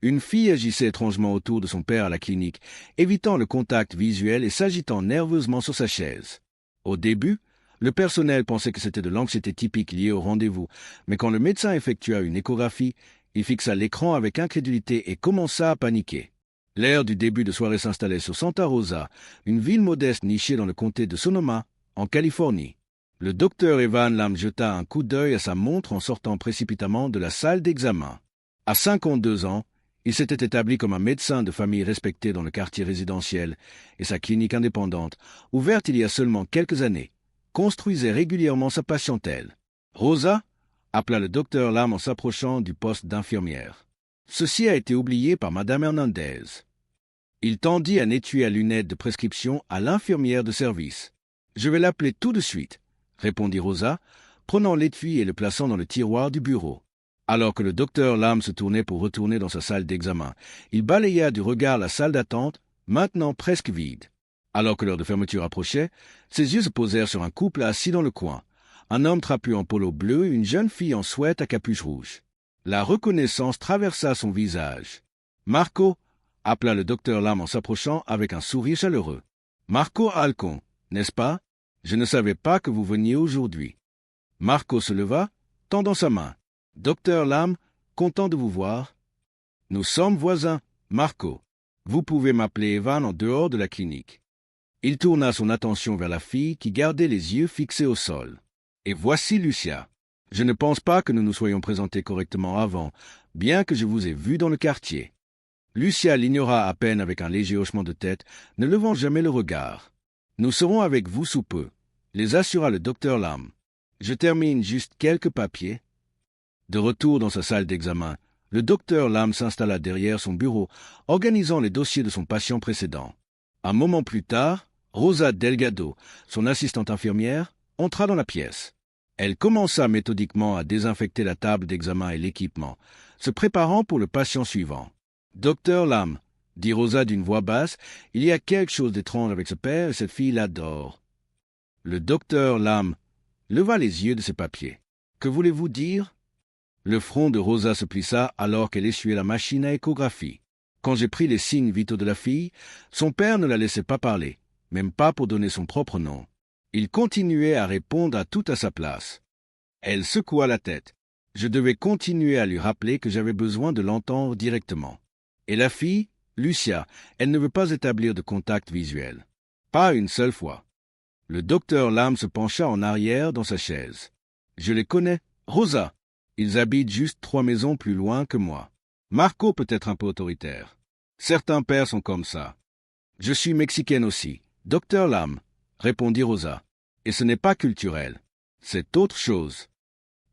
Une fille agissait étrangement autour de son père à la clinique, évitant le contact visuel et s'agitant nerveusement sur sa chaise. Au début, le personnel pensait que c'était de l'anxiété typique liée au rendez-vous, mais quand le médecin effectua une échographie, il fixa l'écran avec incrédulité et commença à paniquer. L'air du début de soirée s'installait sur Santa Rosa, une ville modeste nichée dans le comté de Sonoma, en Californie. Le docteur Evan Lam jeta un coup d'œil à sa montre en sortant précipitamment de la salle d'examen. À 52 ans, il s'était établi comme un médecin de famille respecté dans le quartier résidentiel, et sa clinique indépendante, ouverte il y a seulement quelques années, construisait régulièrement sa patientèle. Rosa appela le docteur Lam en s'approchant du poste d'infirmière. Ceci a été oublié par Madame Hernandez. Il tendit un étui à lunettes de prescription à l'infirmière de service. « Je vais l'appeler tout de suite », répondit Rosa, prenant l'étui et le plaçant dans le tiroir du bureau. Alors que le docteur Lam se tournait pour retourner dans sa salle d'examen, il balaya du regard la salle d'attente, maintenant presque vide. Alors que l'heure de fermeture approchait, ses yeux se posèrent sur un couple assis dans le coin. Un homme trapu en polo bleu et une jeune fille en sweat à capuche rouge. La reconnaissance traversa son visage. « Marco » appela le docteur Lam en s'approchant avec un sourire chaleureux. « Marco Alcon, n'est-ce pas? Je ne savais pas que vous veniez aujourd'hui. » Marco se leva, tendant sa main. « Docteur Lam, content de vous voir. »« Nous sommes voisins, Marco. Vous pouvez m'appeler Evan en dehors de la clinique. » Il tourna son attention vers la fille qui gardait les yeux fixés au sol. « Et voici Lucia. Je ne pense pas que nous nous soyons présentés correctement avant, bien que je vous ai vu dans le quartier. » Lucia l'ignora à peine avec un léger hochement de tête, ne levant jamais le regard. « Nous serons avec vous sous peu », les assura le docteur Lam. « Je termine juste quelques papiers. » De retour dans sa salle d'examen, le docteur Lam s'installa derrière son bureau, organisant les dossiers de son patient précédent. Un moment plus tard, Rosa Delgado, son assistante infirmière, entra dans la pièce. Elle commença méthodiquement à désinfecter la table d'examen et l'équipement, se préparant pour le patient suivant. « Docteur Lam, » dit Rosa d'une voix basse, « il y a quelque chose d'étrange avec ce père et cette fille l'adore. » Le docteur Lam leva les yeux de ses papiers. « Que voulez-vous dire ?» Le front de Rosa se plissa alors qu'elle essuyait la machine à échographie. Quand j'ai pris les signes vitaux de la fille, son père ne la laissait pas parler, même pas pour donner son propre nom. Il continuait à répondre à tout à sa place. Elle secoua la tête. Je devais continuer à lui rappeler que j'avais besoin de l'entendre directement. Et la fille, Lucia, elle ne veut pas établir de contact visuel. Pas une seule fois. Le docteur Lam se pencha en arrière dans sa chaise. Je les connais. Rosa. Ils habitent juste 3 maisons plus loin que moi. Marco peut être un peu autoritaire. Certains pères sont comme ça. Je suis mexicaine aussi. Docteur Lam, répondit Rosa. Et ce n'est pas culturel. C'est autre chose.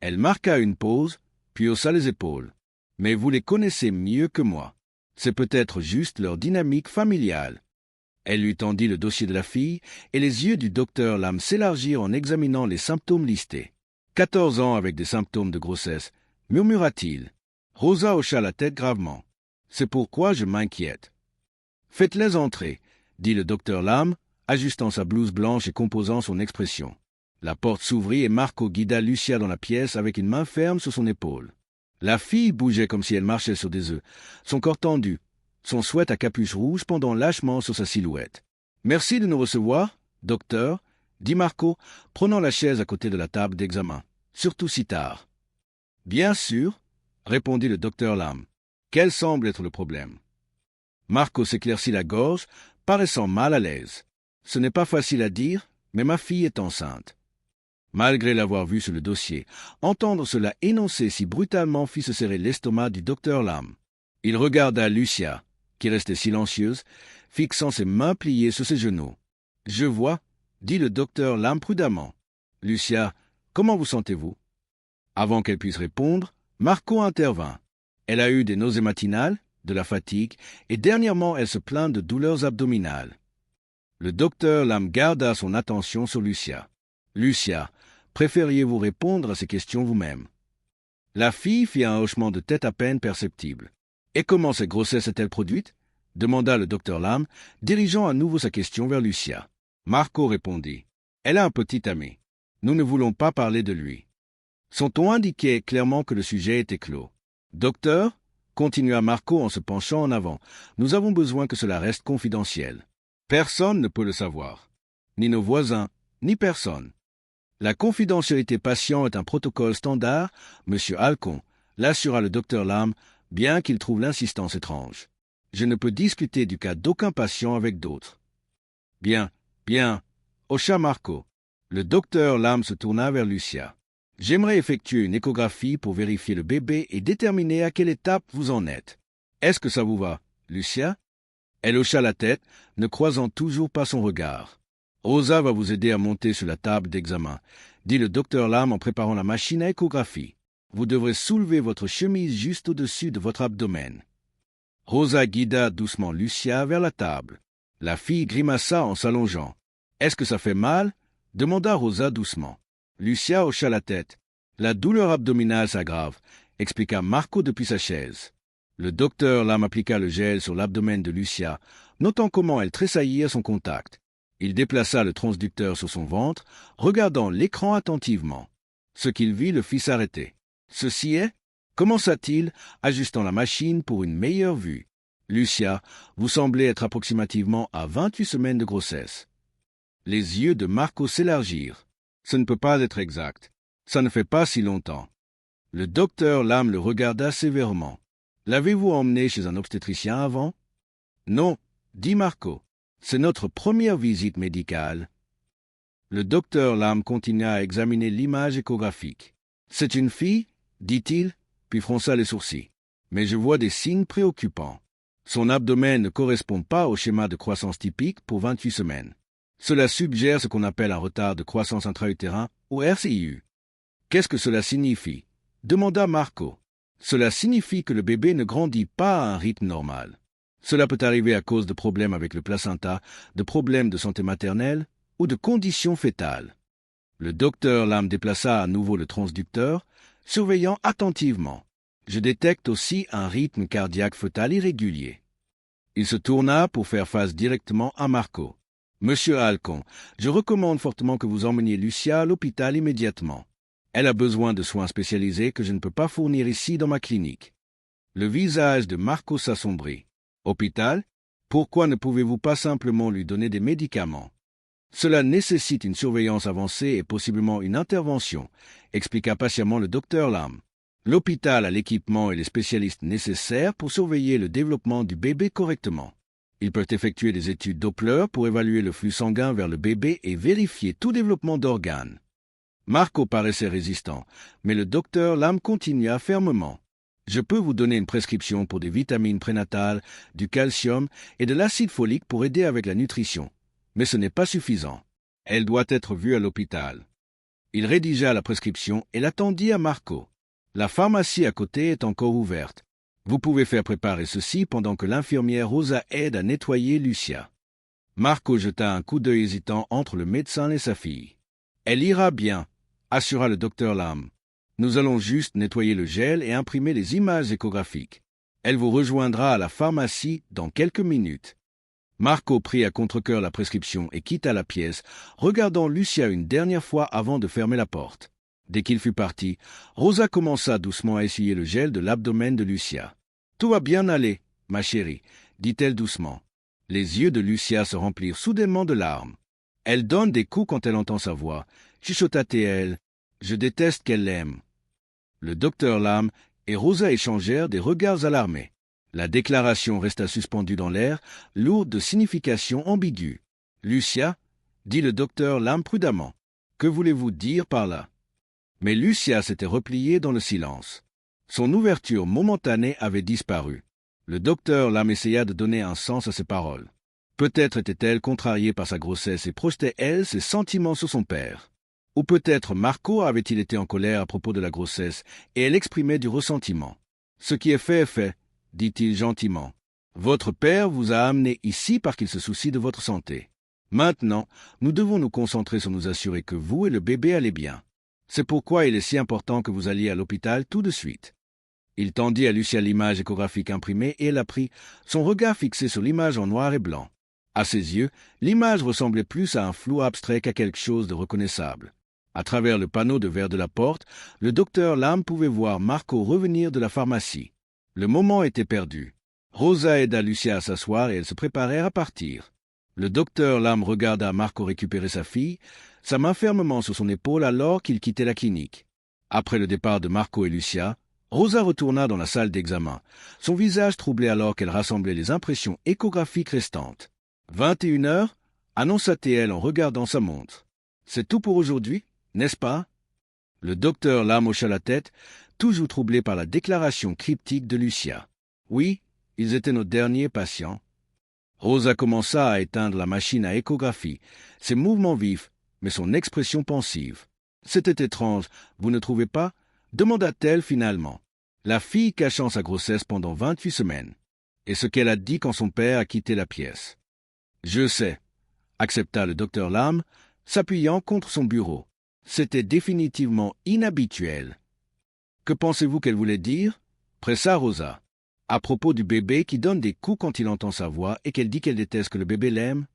Elle marqua une pause, puis haussa les épaules. Mais vous les connaissez mieux que moi. C'est peut-être juste leur dynamique familiale. Elle lui tendit le dossier de la fille, et les yeux du docteur Lam s'élargirent en examinant les symptômes listés. 14 ans avec des symptômes de grossesse, murmura-t-il. Rosa hocha la tête gravement. C'est pourquoi je m'inquiète. Faites-les entrer, dit le docteur Lam, ajustant sa blouse blanche et composant son expression. La porte s'ouvrit et Marco guida Lucia dans la pièce avec une main ferme sur son épaule. La fille bougeait comme si elle marchait sur des œufs, son corps tendu, son sweat à capuche rouge pendant lâchement sur sa silhouette. « Merci de nous recevoir, docteur, » dit Marco, prenant la chaise à côté de la table d'examen, surtout si tard. « Bien sûr, » répondit le docteur Lam. « Quel semble être le problème ?» Marco s'éclaircit la gorge, paraissant mal à l'aise. « Ce n'est pas facile à dire, mais ma fille est enceinte. » Malgré l'avoir vu sur le dossier, entendre cela énoncé si brutalement fit se serrer l'estomac du docteur Lam. Il regarda Lucia, qui restait silencieuse, fixant ses mains pliées sur ses genoux. « Je vois, » dit le docteur Lam prudemment. « Lucia, comment vous sentez-vous » Avant qu'elle puisse répondre, Marco intervint. Elle a eu des nausées matinales, de la fatigue, et dernièrement elle se plaint de douleurs abdominales. Le docteur Lam garda son attention sur Lucia. « Lucia, préfériez-vous répondre à ces questions vous-même » La fille fit un hochement de tête à peine perceptible. « Et comment cette grossesse est-elle produite » demanda le docteur Lam, dirigeant à nouveau sa question vers Lucia. Marco répondit. « Elle a un petit ami. Nous ne voulons pas parler de lui. » Son ton indiquait clairement que le sujet était clos. « Docteur » Continua Marco en se penchant en avant. Nous avons besoin que cela reste confidentiel. Personne ne peut le savoir. Ni nos voisins, ni personne. La confidentialité patient est un protocole standard, Monsieur Halcon, l'assura le docteur Lamb, bien qu'il trouve l'insistance étrange. Je ne peux discuter du cas d'aucun patient avec d'autres. Bien, bien, hocha Marco. Le docteur Lamb se tourna vers Lucia. J'aimerais effectuer une échographie pour vérifier le bébé et déterminer à quelle étape vous en êtes. Est-ce que ça vous va, Lucia? Elle hocha la tête, ne croisant toujours pas son regard. Rosa va vous aider à monter sur la table d'examen, dit le docteur Lamb en préparant la machine à échographie. Vous devrez soulever votre chemise juste au-dessus de votre abdomen. Rosa guida doucement Lucia vers la table. La fille grimaça en s'allongeant. « Est-ce que ça fait mal ?» demanda Rosa doucement. Lucia hocha la tête. « La douleur abdominale s'aggrave », expliqua Marco depuis sa chaise. Le docteur Lamb appliqua le gel sur l'abdomen de Lucia, notant comment elle tressaillit à son contact. Il déplaça le transducteur sur son ventre, regardant l'écran attentivement. Ce qu'il vit le fit s'arrêter. « Ceci est » commença-t-il, ajustant la machine pour une meilleure vue. « Lucia, vous semblez être approximativement à 28 semaines de grossesse. » Les yeux de Marco s'élargirent. « Ce ne peut pas être exact. Ça ne fait pas si longtemps. » Le docteur Lamb le regarda sévèrement. « L'avez-vous emmené chez un obstétricien avant ?»« Non, » dit Marco. « C'est notre première visite médicale. » Le docteur Lamb continua à examiner l'image échographique. « C'est une fille ?» dit-il, puis fronça les sourcils. « Mais je vois des signes préoccupants. Son abdomen ne correspond pas au schéma de croissance typique pour 28 semaines. Cela suggère ce qu'on appelle un retard de croissance intra-utérin ou RCIU. »« Qu'est-ce que cela signifie ?» demanda Marco. « Cela signifie que le bébé ne grandit pas à un rythme normal. Cela peut arriver à cause de problèmes avec le placenta, de problèmes de santé maternelle ou de conditions fétales. » Le docteur Lamb déplaça à nouveau le transducteur, surveillant attentivement. « Je détecte aussi un rythme cardiaque fœtal irrégulier. » Il se tourna pour faire face directement à Marco. « Monsieur Halcon, je recommande fortement que vous emmeniez Lucia à l'hôpital immédiatement. Elle a besoin de soins spécialisés que je ne peux pas fournir ici dans ma clinique. » Le visage de Marco s'assombrit. « Hôpital? Pourquoi ne pouvez-vous pas simplement lui donner des médicaments? » « Cela nécessite une surveillance avancée et possiblement une intervention, » expliqua patiemment le docteur Lamb. « L'hôpital a l'équipement et les spécialistes nécessaires pour surveiller le développement du bébé correctement. Ils peuvent effectuer des études Doppler pour évaluer le flux sanguin vers le bébé et vérifier tout développement d'organes. » Marco paraissait résistant, mais le docteur Lamb continua fermement. « Je peux vous donner une prescription pour des vitamines prénatales, du calcium et de l'acide folique pour aider avec la nutrition. Mais ce n'est pas suffisant. Elle doit être vue à l'hôpital. » Il rédigea la prescription et l'attendit à Marco. « La pharmacie à côté est encore ouverte. Vous pouvez faire préparer ceci pendant que l'infirmière Rosa aide à nettoyer Lucia. » Marco jeta un coup d'œil hésitant entre le médecin et sa fille. « Elle ira bien, » assura le docteur Lamb. « Nous allons juste nettoyer le gel et imprimer les images échographiques. Elle vous rejoindra à la pharmacie dans quelques minutes. » Marco prit à contre-cœur la prescription et quitta la pièce, regardant Lucia une dernière fois avant de fermer la porte. Dès qu'il fut parti, Rosa commença doucement à essuyer le gel de l'abdomen de Lucia. « Tout va bien aller, ma chérie, » dit-elle doucement. Les yeux de Lucia se remplirent soudainement de larmes. « Elle donne des coups quand elle entend sa voix, » chuchota-t-elle. « Je déteste qu'elle l'aime. » Le docteur Lamb et Rosa échangèrent des regards alarmés. La déclaration resta suspendue dans l'air, lourde de signification ambiguë. « Lucia, » dit le docteur Lamb prudemment, « que voulez-vous dire par là ?» Mais Lucia s'était repliée dans le silence. Son ouverture momentanée avait disparu. Le docteur Lamb essaya de donner un sens à ses paroles. Peut-être était-elle contrariée par sa grossesse et projetait-elle ses sentiments sur son père. Ou peut-être Marco avait-il été en colère à propos de la grossesse et elle exprimait du ressentiment. « Ce qui est fait, dit-il gentiment. « Votre père vous a amené ici parce qu'il se soucie de votre santé. Maintenant, nous devons nous concentrer sur nous assurer que vous et le bébé allez bien. C'est pourquoi il est si important que vous alliez à l'hôpital tout de suite. » Il tendit à Lucia l'image échographique imprimée et elle la prit, son regard fixé sur l'image en noir et blanc. À ses yeux, l'image ressemblait plus à un flou abstrait qu'à quelque chose de reconnaissable. À travers le panneau de verre de la porte, le docteur Lamb pouvait voir Marco revenir de la pharmacie. Le moment était perdu. Rosa aida Lucia à s'asseoir et elles se préparèrent à partir. Le docteur Lam regarda Marco récupérer sa fille, sa main fermement sur son épaule alors qu'il quittait la clinique. Après le départ de Marco et Lucia, Rosa retourna dans la salle d'examen, son visage troublé alors qu'elle rassemblait les impressions échographiques restantes. 21 heures, annonça-t-elle en regardant sa montre. C'est tout pour aujourd'hui, n'est-ce pas? Le docteur Lam hocha la tête, toujours troublé par la déclaration cryptique de Lucia. Oui, ils étaient nos derniers patients. Rosa commença à éteindre la machine à échographie, ses mouvements vifs, mais son expression pensive. C'était étrange, vous ne trouvez pas? Demanda-t-elle finalement. La fille cachant sa grossesse pendant 28 semaines. Et ce qu'elle a dit quand son père a quitté la pièce. Je sais, accepta le docteur Lam, s'appuyant contre son bureau. C'était définitivement inhabituel. Que pensez-vous qu'elle voulait dire? Pressa Rosa. À propos du bébé qui donne des coups quand il entend sa voix et qu'elle dit qu'elle déteste que le bébé l'aime?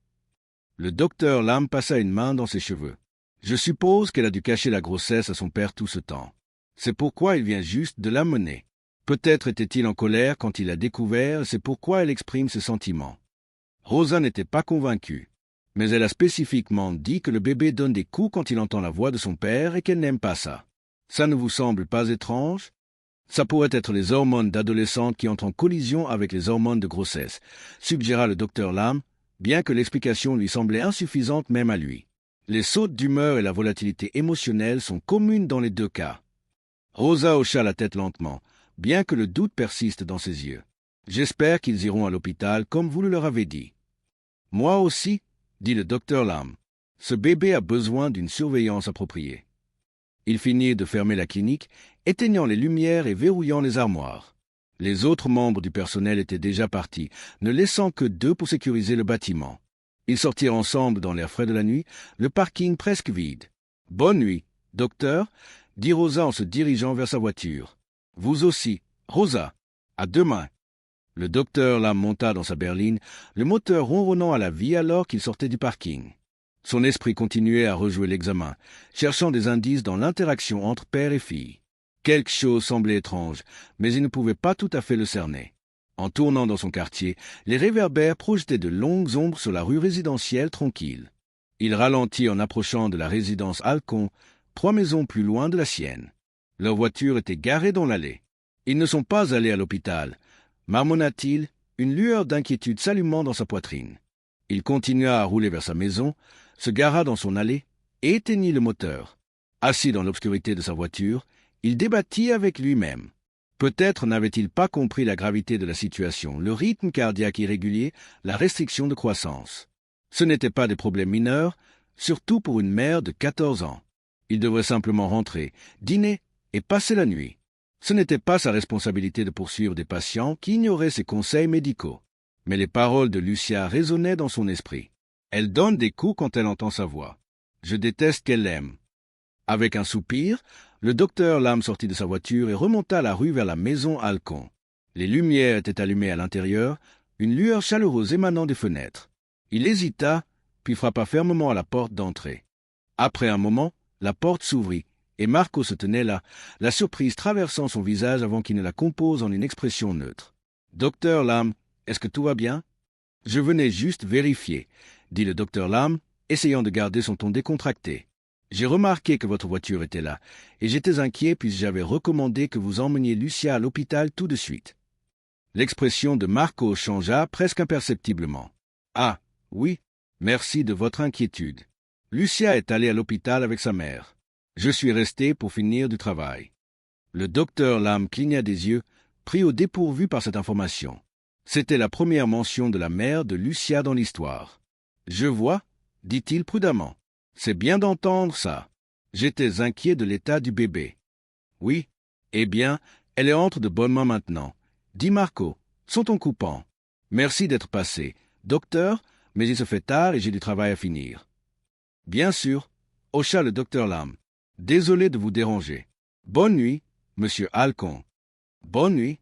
Le docteur Lam passa une main dans ses cheveux. Je suppose qu'elle a dû cacher la grossesse à son père tout ce temps. C'est pourquoi il vient juste de l'amener. Peut-être était-il en colère quand il l'a découvert, c'est pourquoi elle exprime ses sentiments. Rosa n'était pas convaincue, mais elle a spécifiquement dit que le bébé donne des coups quand il entend la voix de son père et qu'elle n'aime pas ça. Ça ne vous semble pas étrange? Ça pourrait être les hormones d'adolescente qui entrent en collision avec les hormones de grossesse, suggéra le docteur Lam, bien que l'explication lui semblait insuffisante même à lui. Les sautes d'humeur et la volatilité émotionnelle sont communes dans les deux cas. Rosa hocha la tête lentement, bien que le doute persiste dans ses yeux. J'espère qu'ils iront à l'hôpital comme vous le leur avez dit. Moi aussi, dit le docteur Lam. Ce bébé a besoin d'une surveillance appropriée. Ils finirent de fermer la clinique, éteignant les lumières et verrouillant les armoires. Les autres membres du personnel étaient déjà partis, ne laissant que 2 pour sécuriser le bâtiment. Ils sortirent ensemble dans l'air frais de la nuit, le parking presque vide. « Bonne nuit, docteur » dit Rosa en se dirigeant vers sa voiture. « Vous aussi, Rosa. À demain. » Le docteur Lam monta dans sa berline, le moteur ronronnant à la vie alors qu'il sortait du parking. Son esprit continuait à rejouer l'examen, cherchant des indices dans l'interaction entre père et fille. Quelque chose semblait étrange, mais il ne pouvait pas tout à fait le cerner. En tournant dans son quartier, les réverbères projetaient de longues ombres sur la rue résidentielle tranquille. Il ralentit en approchant de la résidence Alcon, 3 maisons plus loin de la sienne. Leur voiture était garée dans l'allée. Ils ne sont pas allés à l'hôpital, marmonna-t-il, une lueur d'inquiétude s'allumant dans sa poitrine. Il continua à rouler vers sa maison, se gara dans son allée et éteignit le moteur. Assis dans l'obscurité de sa voiture, il débattit avec lui-même. Peut-être n'avait-il pas compris la gravité de la situation, le rythme cardiaque irrégulier, la restriction de croissance. Ce n'étaient pas des problèmes mineurs, surtout pour une mère de 14 ans. Il devrait simplement rentrer, dîner et passer la nuit. Ce n'était pas sa responsabilité de poursuivre des patients qui ignoraient ses conseils médicaux. Mais les paroles de Lucia résonnaient dans son esprit. Elle donne des coups quand elle entend sa voix. Je déteste qu'elle l'aime. Avec un soupir, le docteur Lam sortit de sa voiture et remonta la rue vers la maison Alcon. Les lumières étaient allumées à l'intérieur, une lueur chaleureuse émanant des fenêtres. Il hésita, puis frappa fermement à la porte d'entrée. Après un moment, la porte s'ouvrit, et Marco se tenait là, la surprise traversant son visage avant qu'il ne la compose en une expression neutre. « Docteur Lam, est-ce que tout va bien ?»« Je venais juste vérifier, » dit le docteur Lam, essayant de garder son ton décontracté. « J'ai remarqué que votre voiture était là, et j'étais inquiet puisque j'avais recommandé que vous emmeniez Lucia à l'hôpital tout de suite. » L'expression de Marco changea presque imperceptiblement. « Ah, oui, merci de votre inquiétude. Lucia est allée à l'hôpital avec sa mère. Je suis resté pour finir du travail. » Le docteur Lam cligna des yeux, pris au dépourvu par cette information. C'était la première mention de la mère de Lucia dans l'histoire. « Je vois, » dit-il prudemment. « C'est bien d'entendre ça. J'étais inquiet de l'état du bébé. »« Oui, eh bien, elle est entre de bonnes mains maintenant, » dit Marco, son ton coupant. « Merci d'être passé, docteur, mais il se fait tard et j'ai du travail à finir. »« Bien sûr, » hocha le docteur Lam. « Désolé de vous déranger. Bonne nuit, monsieur Alcon. »« Bonne nuit. »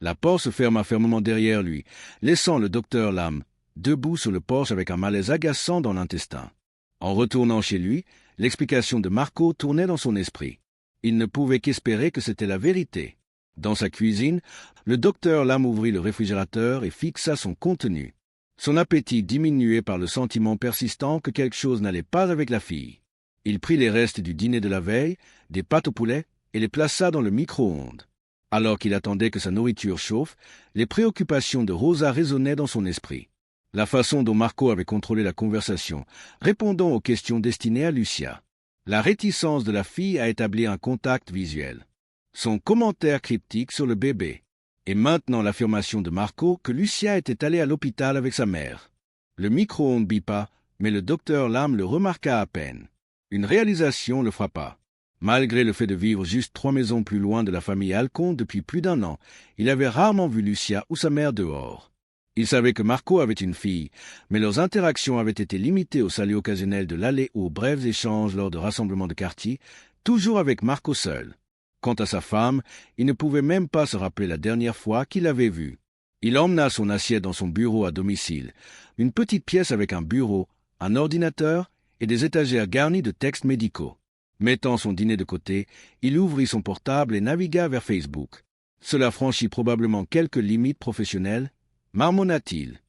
La porte se ferma fermement derrière lui, laissant le docteur Lam debout sur le porche avec un malaise agaçant dans l'intestin. En retournant chez lui, l'explication de Marco tournait dans son esprit. Il ne pouvait qu'espérer que c'était la vérité. Dans sa cuisine, le docteur Lam ouvrit le réfrigérateur et fixa son contenu. Son appétit diminuait par le sentiment persistant que quelque chose n'allait pas avec la fille. Il prit les restes du dîner de la veille, des pâtes au poulet, et les plaça dans le micro-ondes. Alors qu'il attendait que sa nourriture chauffe, les préoccupations de Rosa résonnaient dans son esprit. La façon dont Marco avait contrôlé la conversation, répondant aux questions destinées à Lucia. La réticence de la fille à établir un contact visuel. Son commentaire cryptique sur le bébé. Et maintenant l'affirmation de Marco que Lucia était allée à l'hôpital avec sa mère. Le micro-ondes bipa, mais le docteur Lam le remarqua à peine. Une réalisation le frappa. Malgré le fait de vivre juste 3 maisons plus loin de la famille Alcon depuis plus d'1 an, il avait rarement vu Lucia ou sa mère dehors. Il savait que Marco avait une fille, mais leurs interactions avaient été limitées au salut occasionnel de l'allée ou aux brefs échanges lors de rassemblements de quartier, toujours avec Marco seul. Quant à sa femme, il ne pouvait même pas se rappeler la dernière fois qu'il l'avait vue. Il emmena son assiette dans son bureau à domicile, une petite pièce avec un bureau, un ordinateur et des étagères garnies de textes médicaux. Mettant son dîner de côté, il ouvrit son portable et navigua vers Facebook. Cela franchit probablement quelques limites professionnelles, marmonna-t-il.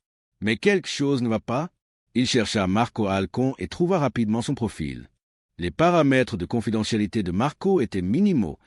Mais quelque chose ne va pas? Il chercha Marco Alcon et trouva rapidement son profil. Les paramètres de confidentialité de Marco étaient minimaux,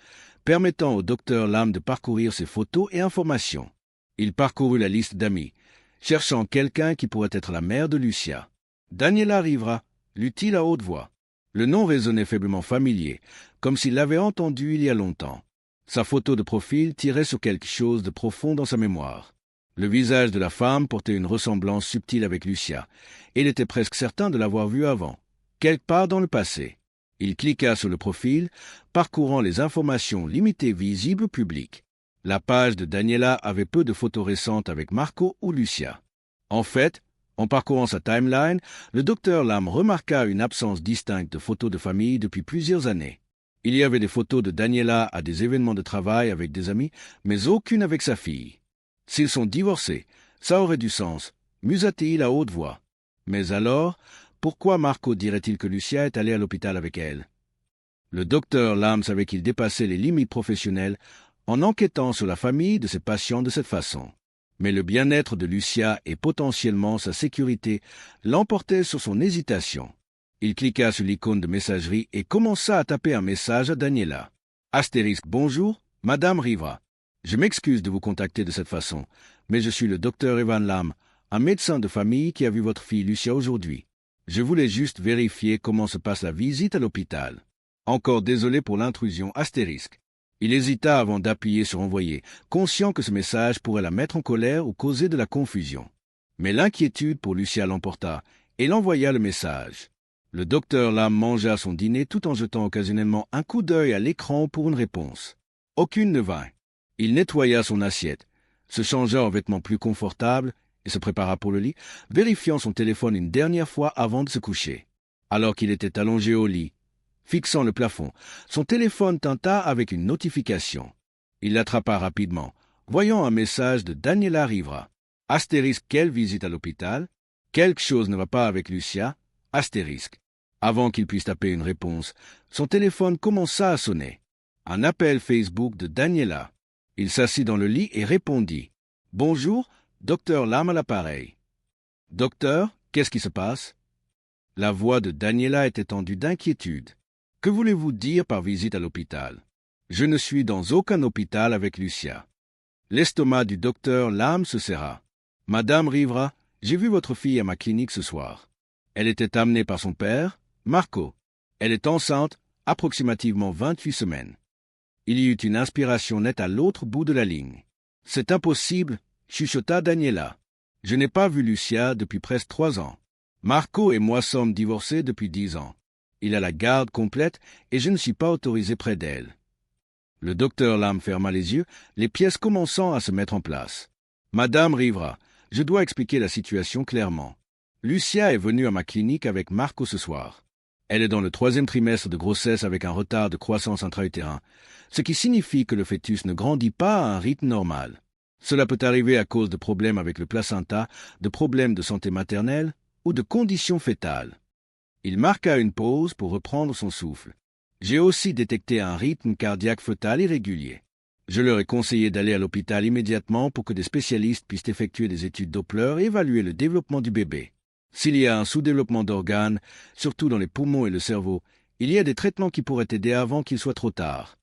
permettant au docteur Lam de parcourir ses photos et informations. Il parcourut la liste d'amis, cherchant quelqu'un qui pourrait être la mère de Lucia. Daniela Rivera, lut-il à haute voix. Le nom résonnait faiblement familier, comme s'il l'avait entendu il y a longtemps. Sa photo de profil tirait sur quelque chose de profond dans sa mémoire. Le visage de la femme portait une ressemblance subtile avec Lucia, et il était presque certain de l'avoir vue avant, quelque part dans le passé. Il cliqua sur le profil, parcourant les informations limitées visibles au public. La page de Daniela avait peu de photos récentes avec Marco ou Lucia. En fait, en parcourant sa timeline, le docteur Lam remarqua une absence distincte de photos de famille depuis plusieurs années. Il y avait des photos de Daniela à des événements de travail avec des amis, mais aucune avec sa fille. S'ils sont divorcés, ça aurait du sens, musa-t-il à haute voix. Mais alors, pourquoi Marco dirait-il que Lucia est allée à l'hôpital avec elle? Le docteur Lam savait qu'il dépassait les limites professionnelles en enquêtant sur la famille de ses patients de cette façon. Mais le bien-être de Lucia et potentiellement sa sécurité l'emportaient sur son hésitation. Il cliqua sur l'icône de messagerie et commença à taper un message à Daniela. Astérisque bonjour, Madame Rivera. Je m'excuse de vous contacter de cette façon, mais je suis le docteur Evan Lam, un médecin de famille qui a vu votre fille Lucia aujourd'hui. Je voulais juste vérifier comment se passe la visite à l'hôpital. Encore désolé pour l'intrusion, astérisque. Il hésita avant d'appuyer sur envoyer, conscient que ce message pourrait la mettre en colère ou causer de la confusion. Mais l'inquiétude pour Lucia l'emporta, et il envoya le message. Le docteur Lam mangea son dîner tout en jetant occasionnellement un coup d'œil à l'écran pour une réponse. Aucune ne vint. Il nettoya son assiette, se changea en vêtements plus confortables et se prépara pour le lit, vérifiant son téléphone une dernière fois avant de se coucher. Alors qu'il était allongé au lit, fixant le plafond, son téléphone tinta avec une notification. Il l'attrapa rapidement, voyant un message de Daniela Rivera. Astérisque, quelle visite à l'hôpital? Quelque chose ne va pas avec Lucia? Astérisque. Avant qu'il puisse taper une réponse, son téléphone commença à sonner. Un appel Facebook de Daniela. Il s'assit dans le lit et répondit. « Bonjour, docteur Lam à l'appareil. »« Docteur, qu'est-ce qui se passe ?» La voix de Daniela était tendue d'inquiétude. « Que voulez-vous dire par visite à l'hôpital? Je ne suis dans aucun hôpital avec Lucia. » L'estomac du docteur Lam se serra. « Madame Rivera, j'ai vu votre fille à ma clinique ce soir. Elle était amenée par son père, Marco. Elle est enceinte, approximativement 28 semaines. » Il y eut une inspiration nette à l'autre bout de la ligne. « C'est impossible, » chuchota Daniela. « Je n'ai pas vu Lucia depuis presque 3 ans. Marco et moi sommes divorcés depuis 10 ans. Il a la garde complète et je ne suis pas autorisé près d'elle. » Le docteur Lam ferma les yeux, les pièces commençant à se mettre en place. « Madame Rivera, je dois expliquer la situation clairement. Lucia est venue à ma clinique avec Marco ce soir. Elle est dans le 3e trimestre de grossesse avec un retard de croissance intra-utérin, ce qui signifie que le fœtus ne grandit pas à un rythme normal. Cela peut arriver à cause de problèmes avec le placenta, de problèmes de santé maternelle ou de conditions fœtales. » Il marqua une pause pour reprendre son souffle. « J'ai aussi détecté un rythme cardiaque fœtal irrégulier. Je leur ai conseillé d'aller à l'hôpital immédiatement pour que des spécialistes puissent effectuer des études Doppler et évaluer le développement du bébé. S'il y a un sous-développement d'organes, surtout dans les poumons et le cerveau, il y a des traitements qui pourraient aider avant qu'il soit trop tard.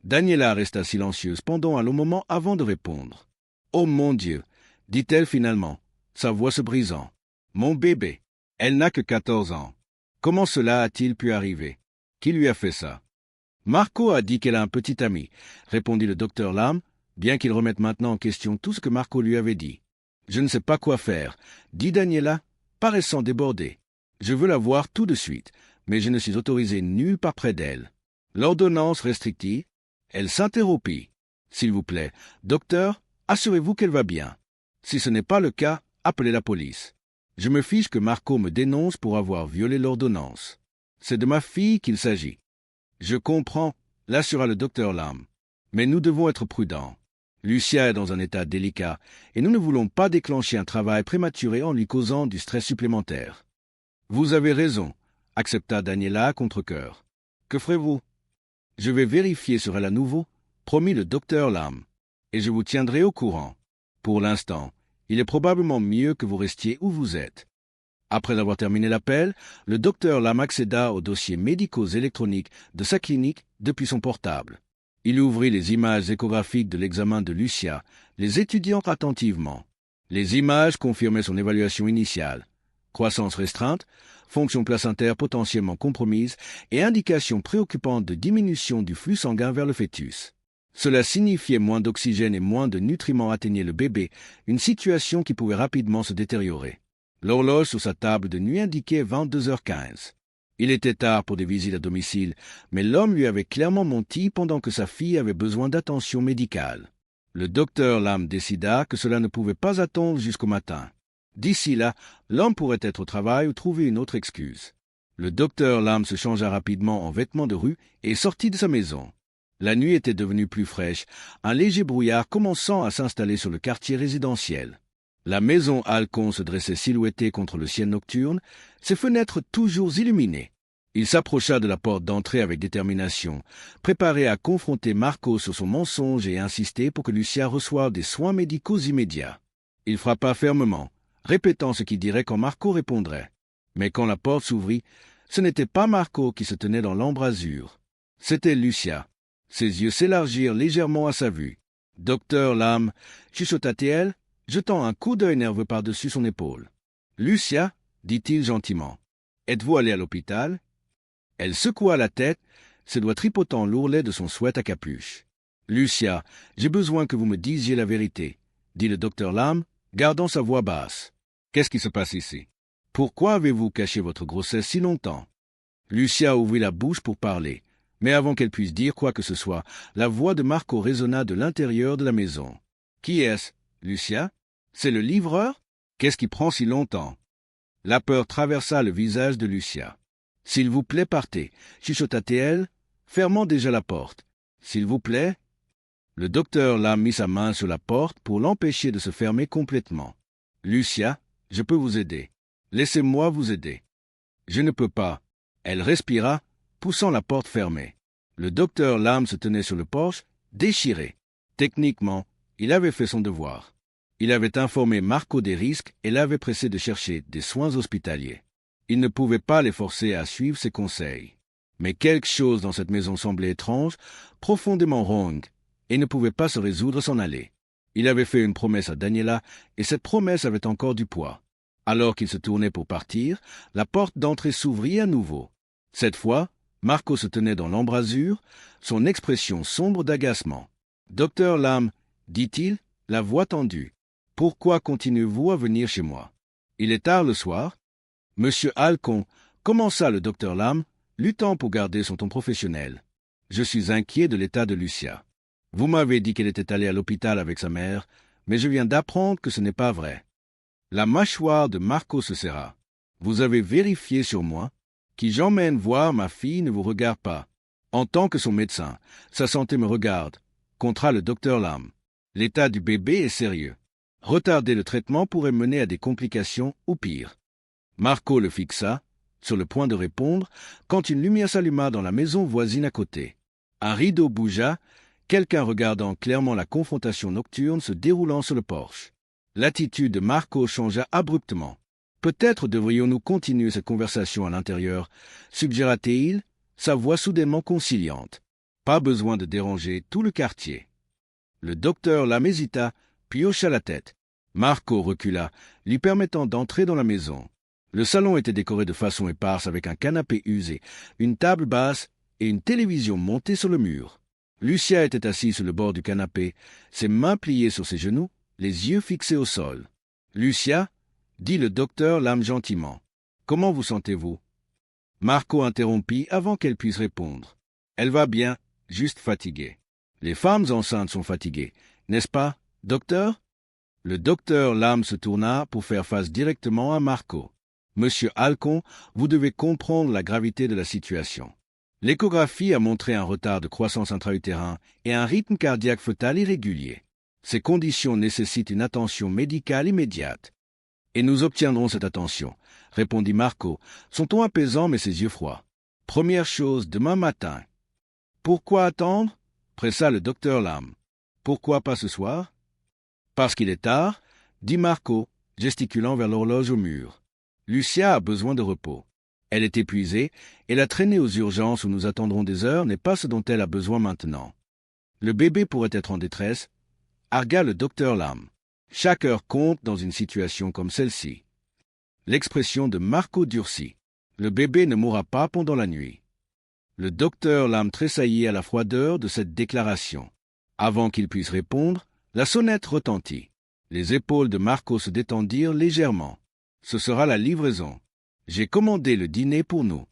Daniela resta silencieuse pendant un long moment avant de répondre. « Oh mon Dieu !» dit-elle finalement, sa voix se brisant. « Mon bébé, elle n'a que 14 ans. Comment cela a-t-il pu arriver? Qui lui a fait ça ?» « Marco a dit qu'elle a un petit ami, » répondit le docteur Lam, bien qu'il remette maintenant en question tout ce que Marco lui avait dit. « Je ne sais pas quoi faire, » dit Daniela, paraissant débordée. « Je veux la voir tout de suite, mais je ne suis autorisé nulle part près d'elle. » L'ordonnance restrictive. Elle s'interrompit. « S'il vous plaît, docteur, assurez-vous qu'elle va bien. Si ce n'est pas le cas, appelez la police. Je me fiche que Marco me dénonce pour avoir violé l'ordonnance. C'est de ma fille qu'il s'agit. » « Je comprends, » l'assura le docteur Lam. « Mais nous devons être prudents. Lucia est dans un état délicat et nous ne voulons pas déclencher un travail prématuré en lui causant du stress supplémentaire. »« Vous avez raison, » accepta Daniela à contre-cœur. « Que ferez-vous ?»« Je vais vérifier sur elle à nouveau, » promit le docteur Lam. « Et je vous tiendrai au courant. Pour l'instant, il est probablement mieux que vous restiez où vous êtes. » Après avoir terminé l'appel, le docteur Lam accéda aux dossiers médicaux électroniques de sa clinique depuis son portable. Il ouvrit les images échographiques de l'examen de Lucia, les étudiant attentivement. Les images confirmaient son évaluation initiale. Croissance restreinte, fonction placentaire potentiellement compromise et indication préoccupante de diminution du flux sanguin vers le fœtus. Cela signifiait moins d'oxygène et moins de nutriments atteignaient le bébé, une situation qui pouvait rapidement se détériorer. L'horloge sur sa table de nuit indiquait 22h15. Il était tard pour des visites à domicile, mais l'homme lui avait clairement menti pendant que sa fille avait besoin d'attention médicale. Le docteur Lam décida que cela ne pouvait pas attendre jusqu'au matin. D'ici là, l'homme pourrait être au travail ou trouver une autre excuse. Le docteur Lam se changea rapidement en vêtements de rue et sortit de sa maison. La nuit était devenue plus fraîche, un léger brouillard commençant à s'installer sur le quartier résidentiel. La maison Halcon se dressait silhouettée contre le ciel nocturne, ses fenêtres toujours illuminées. Il s'approcha de la porte d'entrée avec détermination, préparé à confronter Marco sur son mensonge et insister pour que Lucia reçoive des soins médicaux immédiats. Il frappa fermement, répétant ce qu'il dirait quand Marco répondrait. Mais quand la porte s'ouvrit, ce n'était pas Marco qui se tenait dans l'embrasure. C'était Lucia. Ses yeux s'élargirent légèrement à sa vue. « Docteur Lam, » chuchota-t-elle, jetant un coup d'œil nerveux par-dessus son épaule. « Lucia, » dit-il gentiment, « êtes-vous allée à l'hôpital ?» Elle secoua la tête, ses doigts tripotant l'ourlet de son sweat à capuche. « Lucia, j'ai besoin que vous me disiez la vérité, » dit le docteur Lam, gardant sa voix basse. « Qu'est-ce qui se passe ici? Pourquoi avez-vous caché votre grossesse si longtemps ?» Lucia ouvrit la bouche pour parler, mais avant qu'elle puisse dire quoi que ce soit, la voix de Marco résonna de l'intérieur de la maison. « Qui est-ce, Lucia? C'est le livreur? Qu'est-ce qui prend si longtemps ?» La peur traversa le visage de Lucia. « S'il vous plaît, partez, » chuchota-t-elle, fermant déjà la porte. « S'il vous plaît ?» Le docteur Lam mit sa main sur la porte pour l'empêcher de se fermer complètement. « Lucia, je peux vous aider. Laissez-moi vous aider. »« Je ne peux pas. » Elle respira, poussant la porte fermée. Le docteur Lam se tenait sur le porche, déchiré. Techniquement, il avait fait son devoir. Il avait informé Marco des risques et l'avait pressé de chercher des soins hospitaliers. Il ne pouvait pas les forcer à suivre ses conseils. Mais quelque chose dans cette maison semblait étrange, profondément wrong, et ne pouvait pas se résoudre à s'en aller. Il avait fait une promesse à Daniela, et cette promesse avait encore du poids. Alors qu'il se tournait pour partir, la porte d'entrée s'ouvrit à nouveau. Cette fois, Marco se tenait dans l'embrasure, son expression sombre d'agacement. « Docteur Lam, » dit-il, la voix tendue, « pourquoi continuez-vous à venir chez moi? Il est tard le soir. » « Monsieur Halcon, » commença le docteur Lam, luttant pour garder son ton professionnel. « Je suis inquiet de l'état de Lucia. Vous m'avez dit qu'elle était allée à l'hôpital avec sa mère, mais je viens d'apprendre que ce n'est pas vrai. » La mâchoire de Marco se serra. « Vous avez vérifié sur moi? Qui j'emmène voir ma fille ne vous regarde pas. En tant que son médecin, sa santé me regarde, » contra le docteur Lam. « L'état du bébé est sérieux. Retarder le traitement pourrait mener à des complications ou pire. » Marco le fixa, sur le point de répondre, quand une lumière s'alluma dans la maison voisine à côté. Un rideau bougea, quelqu'un regardant clairement la confrontation nocturne se déroulant sur le porche. L'attitude de Marco changea abruptement. « Peut-être devrions-nous continuer cette conversation à l'intérieur » suggéra-t-il, sa voix soudainement conciliante. Pas besoin de déranger tout le quartier. Le docteur Lam hésita, puis hocha la tête. Marco recula, lui permettant d'entrer dans la maison. Le salon était décoré de façon éparse avec un canapé usé, une table basse et une télévision montée sur le mur. Lucia était assise sur le bord du canapé, ses mains pliées sur ses genoux, les yeux fixés au sol. « Lucia » dit le docteur Lam gentiment. « Comment vous sentez-vous » Marco interrompit avant qu'elle puisse répondre. « Elle va bien, juste fatiguée. Les femmes enceintes sont fatiguées, n'est-ce pas, docteur ?» Le docteur Lam se tourna pour faire face directement à Marco. « Monsieur Halcon, vous devez comprendre la gravité de la situation. L'échographie a montré un retard de croissance intra-utérin et un rythme cardiaque fœtal irrégulier. Ces conditions nécessitent une attention médicale immédiate. Et nous obtiendrons cette attention, répondit Marco, son ton apaisant mais ses yeux froids. Première chose, demain matin. Pourquoi attendre? Pressa le docteur Lam. Pourquoi pas ce soir? Parce qu'il est tard, dit Marco, gesticulant vers l'horloge au mur. Lucia a besoin de repos. Elle est épuisée, et la traîner aux urgences où nous attendrons des heures n'est pas ce dont elle a besoin maintenant. Le bébé pourrait être en détresse, argua le docteur Lam. Chaque heure compte dans une situation comme celle-ci. L'expression de Marco durcit. Le bébé ne mourra pas pendant la nuit. Le docteur Lam tressaillit à la froideur de cette déclaration. Avant qu'il puisse répondre, la sonnette retentit. Les épaules de Marco se détendirent légèrement. Ce sera la livraison. J'ai commandé le dîner pour nous.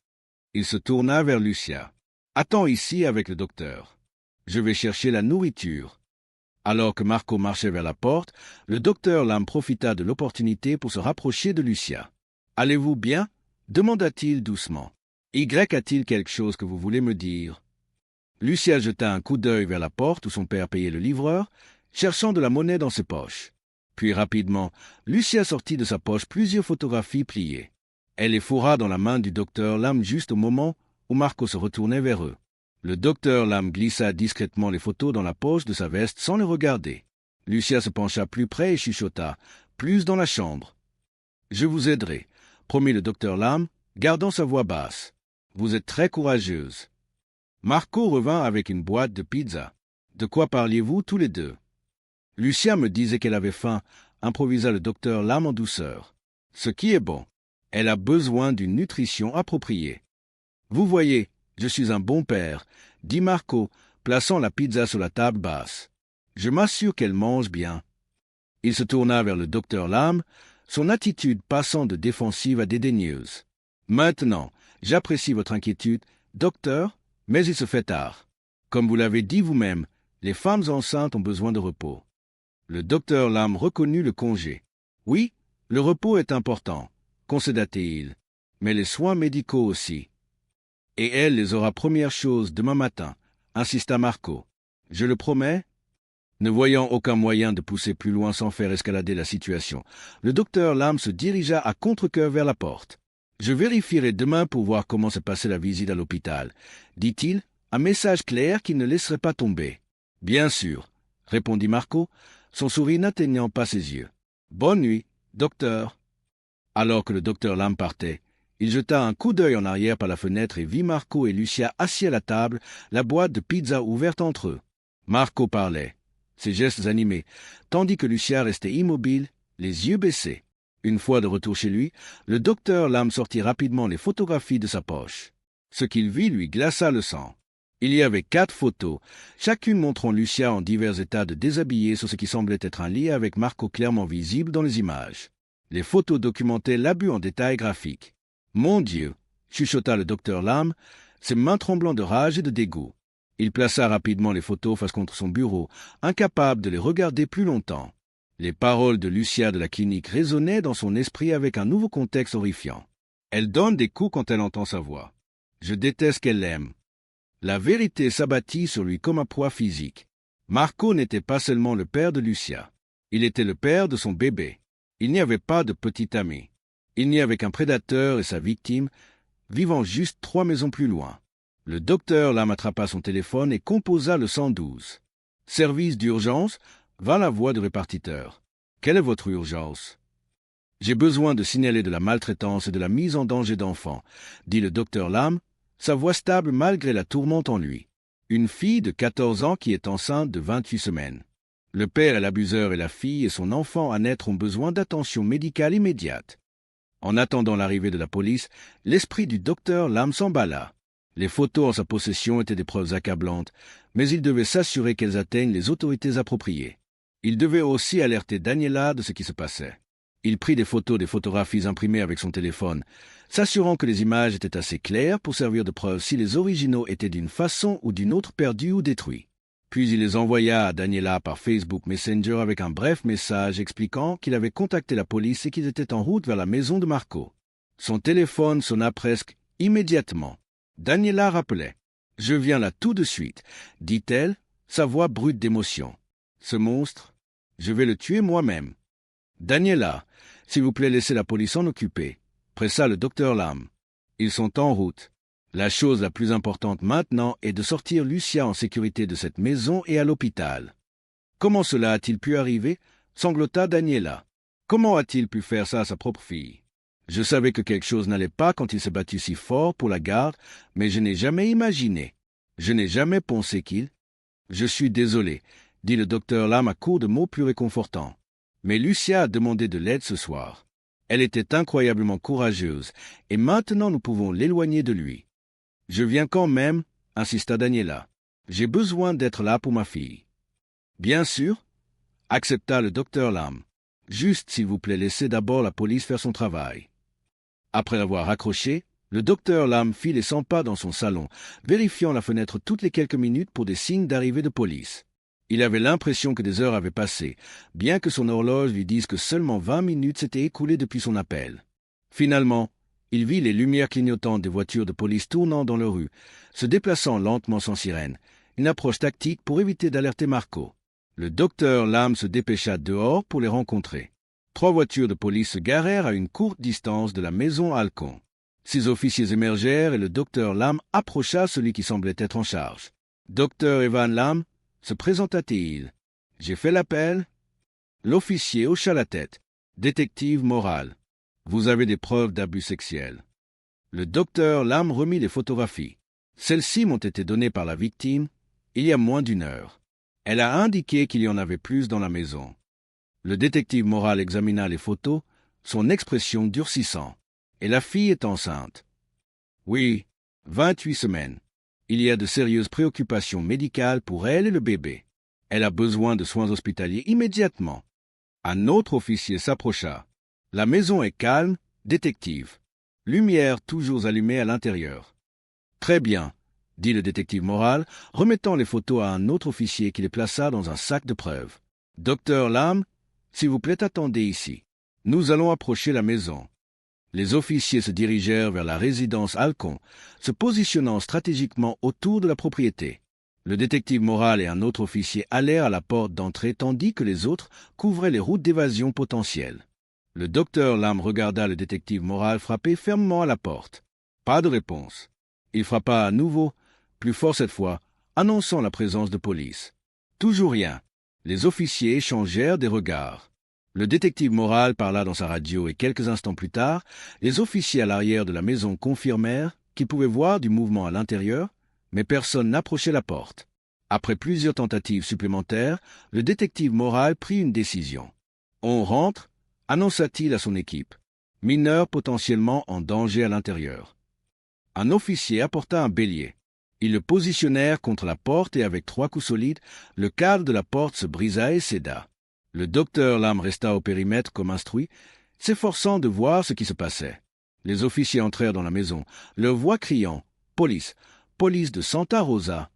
Il se tourna vers Lucia. Attends ici avec le docteur. Je vais chercher la nourriture. Alors que Marco marchait vers la porte, le docteur Lam profita de l'opportunité pour se rapprocher de Lucia. « Allez-vous bien » demanda-t-il doucement. « Y a-t-il quelque chose que vous voulez me dire ?» Lucia jeta un coup d'œil vers la porte où son père payait le livreur, cherchant de la monnaie dans ses poches. Puis rapidement, Lucia sortit de sa poche plusieurs photographies pliées. Elle les fourra dans la main du docteur Lam juste au moment où Marco se retournait vers eux. Le docteur Lam glissa discrètement les photos dans la poche de sa veste sans les regarder. Lucia se pencha plus près et chuchota, plus dans la chambre. « Je vous aiderai, » promit le docteur Lam, gardant sa voix basse. « Vous êtes très courageuse. » Marco revint avec une boîte de pizza. « De quoi parliez-vous tous les deux ?» Lucia me disait qu'elle avait faim, improvisa le docteur Lam en douceur. « Ce qui est bon. Elle a besoin d'une nutrition appropriée. Vous voyez, je suis un bon père, dit Marco, plaçant la pizza sur la table basse. Je m'assure qu'elle mange bien. Il se tourna vers le docteur Lam, son attitude passant de défensive à dédaigneuse. Maintenant, j'apprécie votre inquiétude, docteur, mais il se fait tard. Comme vous l'avez dit vous-même, les femmes enceintes ont besoin de repos. Le docteur Lam reconnut le congé. Oui, le repos est important, concéda-t-il, mais les soins médicaux aussi. Et elle les aura première chose demain matin, insista Marco. Je le promets. Ne voyant aucun moyen de pousser plus loin sans faire escalader la situation, le docteur Lam se dirigea à contre-cœur vers la porte. Je vérifierai demain pour voir comment s'est passée la visite à l'hôpital, dit-il, un message clair qu'il ne laisserait pas tomber. Bien sûr, répondit Marco, son sourire n'atteignant pas ses yeux. Bonne nuit, docteur. Alors que le docteur Lam partait, il jeta un coup d'œil en arrière par la fenêtre et vit Marco et Lucia assis à la table, la boîte de pizza ouverte entre eux. Marco parlait, ses gestes animés, tandis que Lucia restait immobile, les yeux baissés. Une fois de retour chez lui, le docteur Lam sortit rapidement les photographies de sa poche. Ce qu'il vit lui glaça le sang. Il y avait 4 photos, chacune montrant Lucia en divers états de déshabillé sur ce qui semblait être un lien avec Marco clairement visible dans les images. Les photos documentaient l'abus en détails graphiques. « Mon Dieu !» chuchota le docteur Lam, ses mains tremblant de rage et de dégoût. Il plaça rapidement les photos face contre son bureau, incapable de les regarder plus longtemps. Les paroles de Lucia de la clinique résonnaient dans son esprit avec un nouveau contexte horrifiant. Elle donne des coups quand elle entend sa voix. Je déteste qu'elle l'aime. La vérité s'abattit sur lui comme un poids physique. Marco n'était pas seulement le père de Lucia. Il était le père de son bébé. Il n'y avait pas de petit ami. Il n'y avait qu'un prédateur et sa victime, vivant juste 3 maisons plus loin. Le docteur Lam attrapa son téléphone et composa le 112. Service d'urgence, va la voix du répartiteur. Quelle est votre urgence? J'ai besoin de signaler de la maltraitance et de la mise en danger d'enfants, dit le docteur Lam, sa voix stable malgré la tourmente en lui. Une fille de 14 ans qui est enceinte de 28 semaines. Le père est l'abuseur et la fille et son enfant à naître ont besoin d'attention médicale immédiate. En attendant l'arrivée de la police, l'esprit du docteur Lam s'emballa. Les photos en sa possession étaient des preuves accablantes, mais il devait s'assurer qu'elles atteignent les autorités appropriées. Il devait aussi alerter Daniela de ce qui se passait. Il prit des photos des photographies imprimées avec son téléphone, s'assurant que les images étaient assez claires pour servir de preuve si les originaux étaient d'une façon ou d'une autre perdus ou détruits. Puis il les envoya à Daniela par Facebook Messenger avec un bref message expliquant qu'il avait contacté la police et qu'ils étaient en route vers la maison de Marco. Son téléphone sonna presque immédiatement. Daniela rappelait. « Je viens là tout de suite », dit-elle, sa voix brute d'émotion. « Ce monstre, je vais le tuer moi-même. »« Daniela, s'il vous plaît, laissez la police s'en occuper. » pressa le docteur Lam. « Ils sont en route. La chose la plus importante maintenant est de sortir Lucia en sécurité de cette maison et à l'hôpital. »« Comment cela a-t-il pu arriver ?» sanglota Daniela. « Comment a-t-il pu faire ça à sa propre fille ? Je savais que quelque chose n'allait pas quand il s'est battu si fort pour la garde, mais je n'ai jamais imaginé. Je n'ai jamais pensé qu'il... » « Je suis désolé, » dit le docteur Lam à court de mots plus réconfortants. « Mais Lucia a demandé de l'aide ce soir. Elle était incroyablement courageuse, et maintenant nous pouvons l'éloigner de lui. »« Je viens quand même, » insista Daniela. « J'ai besoin d'être là pour ma fille. »« Bien sûr, » accepta le docteur Lam. « Juste, s'il vous plaît, laissez d'abord la police faire son travail. » Après l'avoir raccroché, le docteur Lam fit les 100 pas dans son salon, vérifiant la fenêtre toutes les quelques minutes pour des signes d'arrivée de police. Il avait l'impression que des heures avaient passé, bien que son horloge lui dise que seulement 20 minutes s'étaient écoulées depuis son appel. Finalement, il vit les lumières clignotantes des voitures de police tournant dans la rue, se déplaçant lentement sans sirène, une approche tactique pour éviter d'alerter Marco. Le docteur Lam se dépêcha dehors pour les rencontrer. 3 voitures de police se garèrent à une courte distance de la maison Halcon. 6 officiers émergèrent et le docteur Lam approcha celui qui semblait être en charge. « Docteur Evan Lam » se présenta-t-il. « J'ai fait l'appel. » L'officier hocha la tête. « Détective Moral, vous avez des preuves d'abus sexuels. » Le docteur Lam remit les photographies. Celles-ci m'ont été données par la victime il y a moins d'1 heure. Elle a indiqué qu'il y en avait plus dans la maison. Le détective Moral examina les photos, son expression durcissant. « Et la fille est enceinte. »« Oui, 28 semaines. Il y a de sérieuses préoccupations médicales pour elle et le bébé. Elle a besoin de soins hospitaliers immédiatement. » Un autre officier s'approcha. « La maison est calme, détective. Lumière toujours allumée à l'intérieur. »« Très bien, » dit le détective Moral, remettant les photos à un autre officier qui les plaça dans un sac de preuves. « Docteur Lam, s'il vous plaît, attendez ici. Nous allons approcher la maison. » Les officiers se dirigèrent vers la résidence Halcon, se positionnant stratégiquement autour de la propriété. Le détective Moral et un autre officier allèrent à la porte d'entrée tandis que les autres couvraient les routes d'évasion potentielles. Le docteur Lam regarda le détective Moral frapper fermement à la porte. Pas de réponse. Il frappa à nouveau, plus fort cette fois, annonçant la présence de police. Toujours rien. Les officiers échangèrent des regards. Le détective Moral parla dans sa radio et quelques instants plus tard, les officiers à l'arrière de la maison confirmèrent qu'ils pouvaient voir du mouvement à l'intérieur, mais personne n'approchait la porte. Après plusieurs tentatives supplémentaires, le détective Moral prit une décision. « On rentre » annonça-t-il à son équipe. « Mineur potentiellement en danger à l'intérieur. » Un officier apporta un bélier. Ils le positionnèrent contre la porte et avec 3 coups solides, le cadre de la porte se brisa et céda. Le docteur Lam resta au périmètre comme instruit, s'efforçant de voir ce qui se passait. Les officiers entrèrent dans la maison, leur voix criant « Police, police de Santa Rosa !»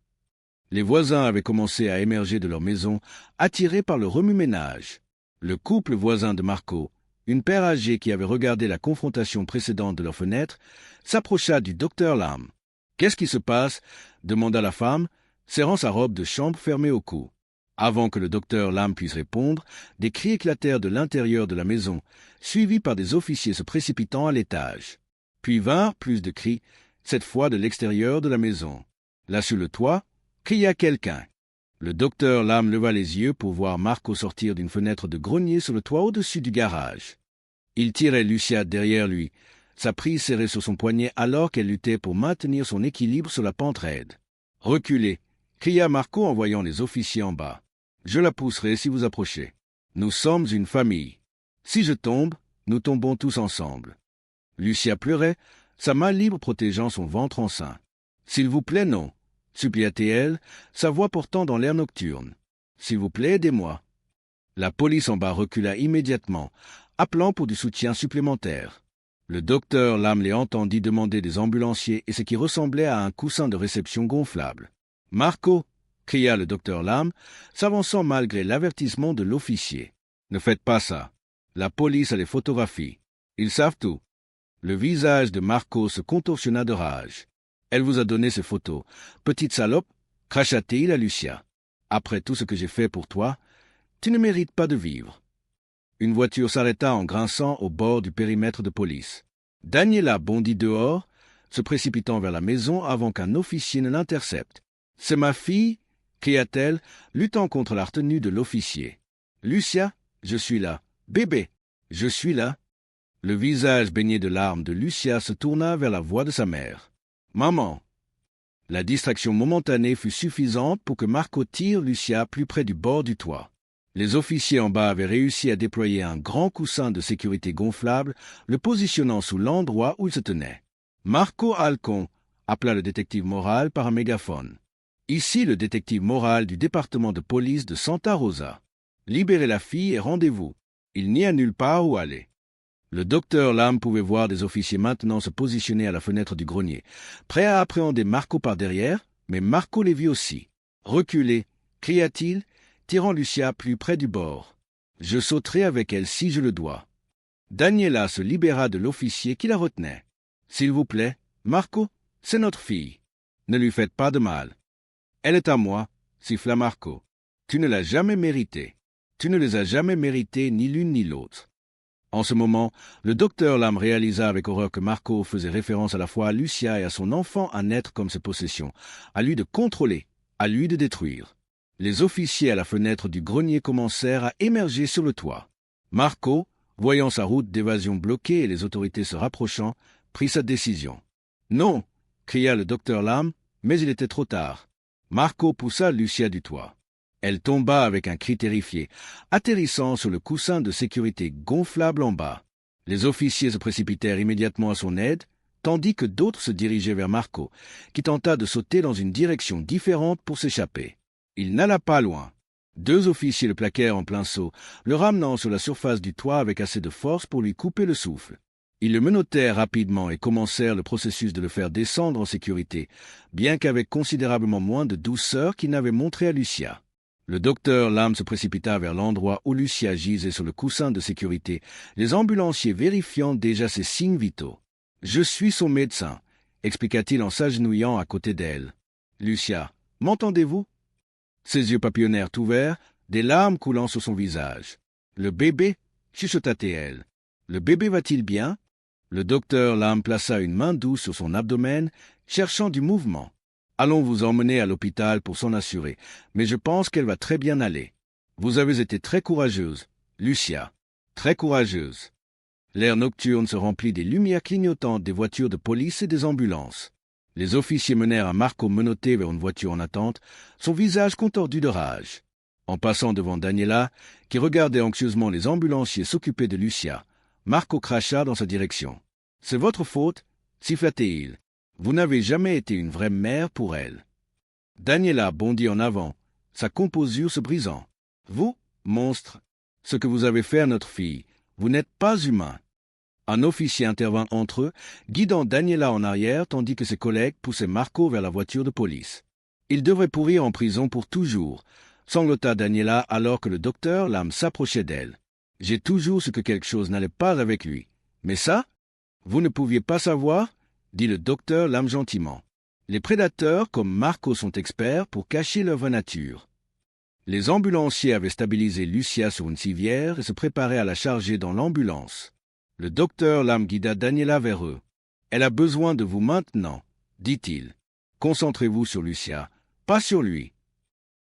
Les voisins avaient commencé à émerger de leur maison, attirés par le remue-ménage. Le couple voisin de Marco, une paire âgée qui avait regardé la confrontation précédente de leur fenêtre, s'approcha du docteur Lam. « Qu'est-ce qui se passe ?» demanda la femme, serrant sa robe de chambre fermée au cou. Avant que le docteur Lam puisse répondre, des cris éclatèrent de l'intérieur de la maison, suivis par des officiers se précipitant à l'étage. Puis vinrent plus de cris, cette fois de l'extérieur de la maison. Là sur le toit, cria quelqu'un. Le docteur Lam leva les yeux pour voir Marco sortir d'une fenêtre de grenier sur le toit au-dessus du garage. Il tirait Lucia derrière lui, sa prise serrée sur son poignet alors qu'elle luttait pour maintenir son équilibre sur la pente raide. « Reculez !» cria Marco en voyant les officiers en bas. « Je la pousserai si vous approchez. Nous sommes une famille. Si je tombe, nous tombons tous ensemble. » Lucia pleurait, sa main libre protégeant son ventre enceint. « S'il vous plaît, non !» supplia-t-elle, sa voix portant dans l'air nocturne. « S'il vous plaît, aidez-moi. » La police en bas recula immédiatement, appelant pour du soutien supplémentaire. Le docteur Lam les entendit demander des ambulanciers et ce qui ressemblait à un coussin de réception gonflable. « Marco !» cria le docteur Lam, s'avançant malgré l'avertissement de l'officier. « Ne faites pas ça. La police a les photographies. Ils savent tout. » Le visage de Marco se contorsionna de rage. « Elle vous a donné ces photos. Petite salope !» cracha-t-il à Lucia. « Après tout ce que j'ai fait pour toi, tu ne mérites pas de vivre. » Une voiture s'arrêta en grinçant au bord du périmètre de police. Daniela bondit dehors, se précipitant vers la maison avant qu'un officier ne l'intercepte. « C'est ma fille !» cria-t-elle, luttant contre la retenue de l'officier. « Lucia, je suis là. Bébé, je suis là. » Le visage baigné de larmes de Lucia se tourna vers la voix de sa mère. « Maman !» La distraction momentanée fut suffisante pour que Marco tire Lucia plus près du bord du toit. Les officiers en bas avaient réussi à déployer un grand coussin de sécurité gonflable, le positionnant sous l'endroit où il se tenait. « Marco Alcon !» appela le détective Moral par un mégaphone. « Ici le détective Moral du département de police de Santa Rosa. Libérez la fille et rendez-vous. Il n'y a nulle part où aller. » Le docteur Lam pouvait voir des officiers maintenant se positionner à la fenêtre du grenier, prêts à appréhender Marco par derrière, mais Marco les vit aussi. « Reculez !» cria-t-il, tirant Lucia plus près du bord. « Je sauterai avec elle si je le dois. » Daniela se libéra de l'officier qui la retenait. « S'il vous plaît, Marco, c'est notre fille. Ne lui faites pas de mal. »« Elle est à moi, » siffla Marco. « Tu ne l'as jamais méritée. Tu ne les as jamais mérités ni l'une ni l'autre. » En ce moment, le docteur Lam réalisa avec horreur que Marco faisait référence à la fois à Lucia et à son enfant à naître comme ses possessions, à lui de contrôler, à lui de détruire. Les officiers à la fenêtre du grenier commencèrent à émerger sur le toit. Marco, voyant sa route d'évasion bloquée et les autorités se rapprochant, prit sa décision. « Non !» cria le docteur Lam, mais il était trop tard. Marco poussa Lucia du toit. Elle tomba avec un cri terrifié, atterrissant sur le coussin de sécurité gonflable en bas. Les officiers se précipitèrent immédiatement à son aide, tandis que d'autres se dirigeaient vers Marco, qui tenta de sauter dans une direction différente pour s'échapper. Il n'alla pas loin. 2 officiers le plaquèrent en plein saut, le ramenant sur la surface du toit avec assez de force pour lui couper le souffle. Ils le menottèrent rapidement et commencèrent le processus de le faire descendre en sécurité, bien qu'avec considérablement moins de douceur qu'il n'avait montré à Lucia. Le docteur Lam se précipita vers l'endroit où Lucia gisait sur le coussin de sécurité, les ambulanciers vérifiant déjà ses signes vitaux. « Je suis son médecin », expliqua-t-il en s'agenouillant à côté d'elle. « Lucia, m'entendez-vous » Ses yeux papillonnèrent ouverts, des larmes coulant sur son visage. « Le bébé » chuchota-t-elle. « Le bébé va-t-il bien » Le docteur Lam plaça une main douce sur son abdomen, cherchant du mouvement. « Allons vous emmener à l'hôpital pour s'en assurer, mais je pense qu'elle va très bien aller. Vous avez été très courageuse, Lucia, très courageuse. » L'air nocturne se remplit des lumières clignotantes des voitures de police et des ambulances. Les officiers menèrent un Marco menotté vers une voiture en attente, son visage contordu de rage. En passant devant Daniela, qui regardait anxieusement les ambulanciers s'occuper de Lucia, Marco cracha dans sa direction. « C'est votre faute, siffla-t-il. Vous n'avez jamais été une vraie mère pour elle. » Daniela bondit en avant, sa composure se brisant. « Vous, monstre, ce que vous avez fait à notre fille, vous n'êtes pas humain. » Un officier intervint entre eux, guidant Daniela en arrière tandis que ses collègues poussaient Marco vers la voiture de police. « Il devrait pourrir en prison pour toujours, » sanglota Daniela alors que le docteur Lam s'approchait d'elle. « J'ai toujours su que quelque chose n'allait pas avec lui. Mais ça, vous ne pouviez pas savoir ?» dit le docteur Lam gentiment. « Les prédateurs comme Marco sont experts pour cacher leur vraie nature. » Les ambulanciers avaient stabilisé Lucia sur une civière et se préparaient à la charger dans l'ambulance. Le docteur Lam guida Daniela vers eux. « Elle a besoin de vous maintenant, dit-il. Concentrez-vous sur Lucia, pas sur lui. »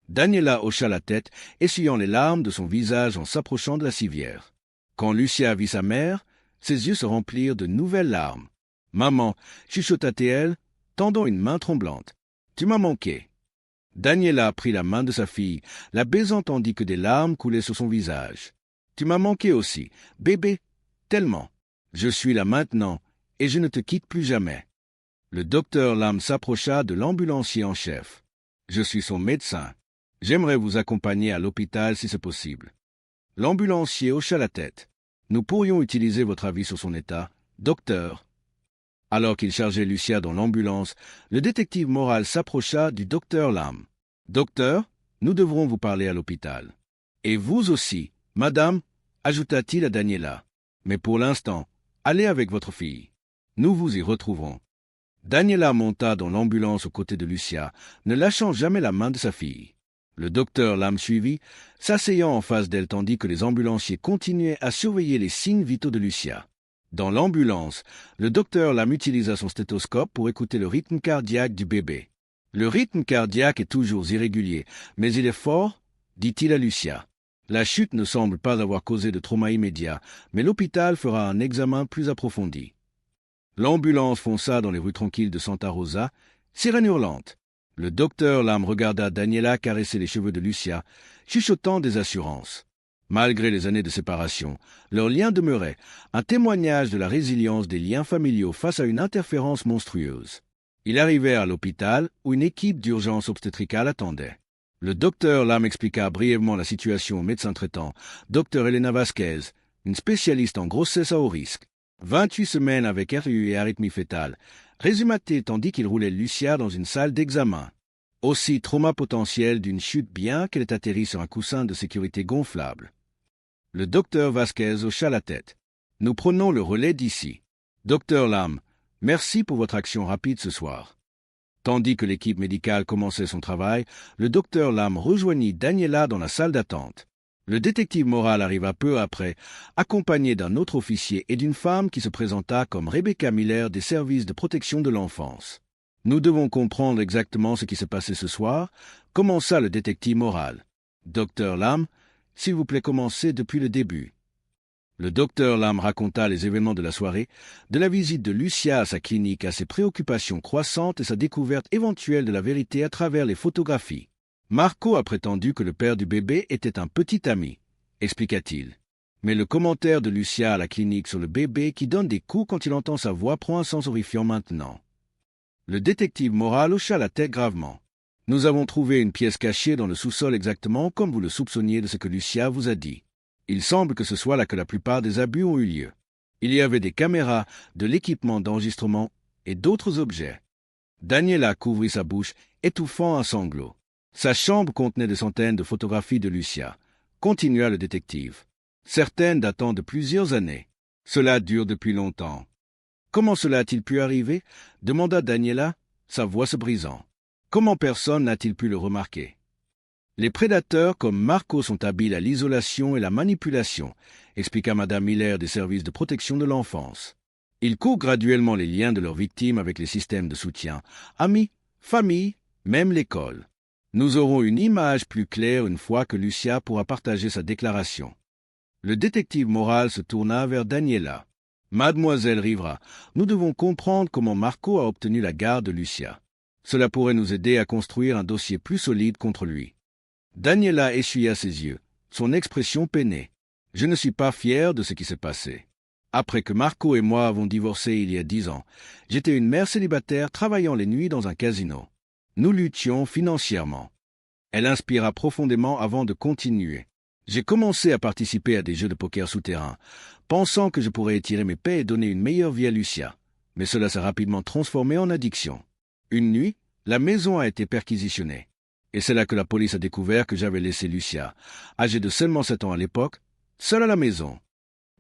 Daniela hocha la tête, essuyant les larmes de son visage en s'approchant de la civière. Quand Lucia vit sa mère, ses yeux se remplirent de nouvelles larmes. « Maman, chuchota-t-elle, tendant une main tremblante. Tu m'as manqué. » Daniela prit la main de sa fille, la baisant tandis que des larmes coulaient sur son visage. « Tu m'as manqué aussi, bébé, tellement. Je suis là maintenant, et je ne te quitte plus jamais. » Le docteur Lam s'approcha de l'ambulancier en chef. « Je suis son médecin. J'aimerais vous accompagner à l'hôpital si c'est possible. » L'ambulancier hocha la tête. « Nous pourrions utiliser votre avis sur son état, docteur. » Alors qu'il chargeait Lucia dans l'ambulance, le détective moral s'approcha du docteur Lam. « Docteur, nous devrons vous parler à l'hôpital. »« Et vous aussi, madame, » ajouta-t-il à Daniela. « Mais pour l'instant, allez avec votre fille. Nous vous y retrouverons. » Daniela monta dans l'ambulance aux côtés de Lucia, ne lâchant jamais la main de sa fille. Le docteur Lam suivit, s'asseyant en face d'elle tandis que les ambulanciers continuaient à surveiller les signes vitaux de Lucia. Dans l'ambulance, le docteur Lam utilisa son stéthoscope pour écouter le rythme cardiaque du bébé. « Le rythme cardiaque est toujours irrégulier, mais il est fort, » dit-il à Lucia. La chute ne semble pas avoir causé de trauma immédiat, mais l'hôpital fera un examen plus approfondi. L'ambulance fonça dans les rues tranquilles de Santa Rosa, sirène hurlante. Le docteur Lam regarda Daniela caresser les cheveux de Lucia, chuchotant des assurances. Malgré les années de séparation, leur lien demeurait, un témoignage de la résilience des liens familiaux face à une interférence monstrueuse. Ils arrivèrent à l'hôpital où une équipe d'urgence obstétricale attendait. Le docteur Lam expliqua brièvement la situation au médecin traitant, Dr Elena Vasquez, une spécialiste en grossesse à haut risque. 28 semaines avec RU et arythmie fœtale, résuma-t-il tandis qu'il roulait Lucia dans une salle d'examen. Aussi trauma potentiel d'une chute bien qu'elle ait atterri sur un coussin de sécurité gonflable. Le docteur Vasquez hocha la tête. « Nous prenons le relais d'ici. Docteur Lam, merci pour votre action rapide ce soir. » Tandis que l'équipe médicale commençait son travail, le docteur Lam rejoignit Daniela dans la salle d'attente. Le détective moral arriva peu après, accompagné d'un autre officier et d'une femme qui se présenta comme Rebecca Miller des services de protection de l'enfance. « Nous devons comprendre exactement ce qui s'est passé ce soir, » commença le détective moral. « Docteur Lam, s'il vous plaît, commencez depuis le début. » Le docteur Lam raconta les événements de la soirée, de la visite de Lucia à sa clinique à ses préoccupations croissantes et sa découverte éventuelle de la vérité à travers les photographies. Marco a prétendu que le père du bébé était un petit ami, expliqua-t-il. Mais le commentaire de Lucia à la clinique sur le bébé qui donne des coups quand il entend sa voix prend un sens horrifiant maintenant. Le détective moral hocha la tête gravement. « Nous avons trouvé une pièce cachée dans le sous-sol exactement comme vous le soupçonniez de ce que Lucia vous a dit. Il semble que ce soit là que la plupart des abus ont eu lieu. Il y avait des caméras, de l'équipement d'enregistrement et d'autres objets. » Daniela couvrit sa bouche, étouffant un sanglot. Sa chambre contenait des centaines de photographies de Lucia, continua le détective. Certaines datant de plusieurs années. Cela dure depuis longtemps. Comment cela a-t-il pu arriver? Demanda Daniela, sa voix se brisant. Comment personne n'a-t-il pu le remarquer? Les prédateurs comme Marco sont habiles à l'isolation et la manipulation, expliqua Madame Miller des services de protection de l'enfance. Ils courent graduellement les liens de leurs victimes avec les systèmes de soutien, amis, famille, même l'école. Nous aurons une image plus claire une fois que Lucia pourra partager sa déclaration. Le détective moral se tourna vers Daniela. « Mademoiselle Rivera, nous devons comprendre comment Marco a obtenu la garde de Lucia. Cela pourrait nous aider à construire un dossier plus solide contre lui. » Daniela essuya ses yeux, son expression peinée. « Je ne suis pas fier de ce qui s'est passé. Après que Marco et moi avons divorcé il y a 10 ans, j'étais une mère célibataire travaillant les nuits dans un casino. Nous luttions financièrement. » Elle inspira profondément avant de continuer. « J'ai commencé à participer à des jeux de poker souterrains, pensant que je pourrais étirer mes paies et donner une meilleure vie à Lucia. Mais cela s'est rapidement transformé en addiction. Une nuit, la maison a été perquisitionnée. Et c'est là que la police a découvert que j'avais laissé Lucia, âgée de seulement 7 ans à l'époque, seule à la maison. »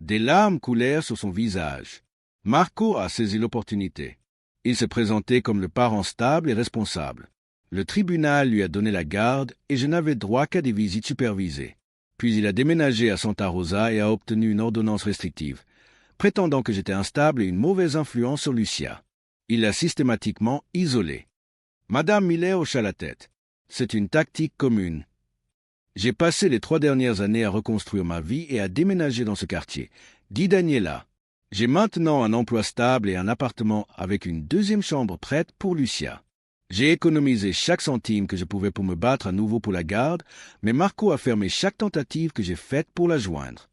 Des larmes coulèrent sur son visage. Marco a saisi l'opportunité. Il s'est présenté comme le parent stable et responsable. Le tribunal lui a donné la garde et je n'avais droit qu'à des visites supervisées. Puis il a déménagé à Santa Rosa et a obtenu une ordonnance restrictive, prétendant que j'étais instable et une mauvaise influence sur Lucia. Il l'a systématiquement isolée. Madame Miller hocha la tête. C'est une tactique commune. J'ai passé les 3 dernières années à reconstruire ma vie et à déménager dans ce quartier, dit Daniela. J'ai maintenant un emploi stable et un appartement avec une 2e chambre prête pour Lucia. J'ai économisé chaque centime que je pouvais pour me battre à nouveau pour la garde, mais Marco a fermé chaque tentative que j'ai faite pour la joindre.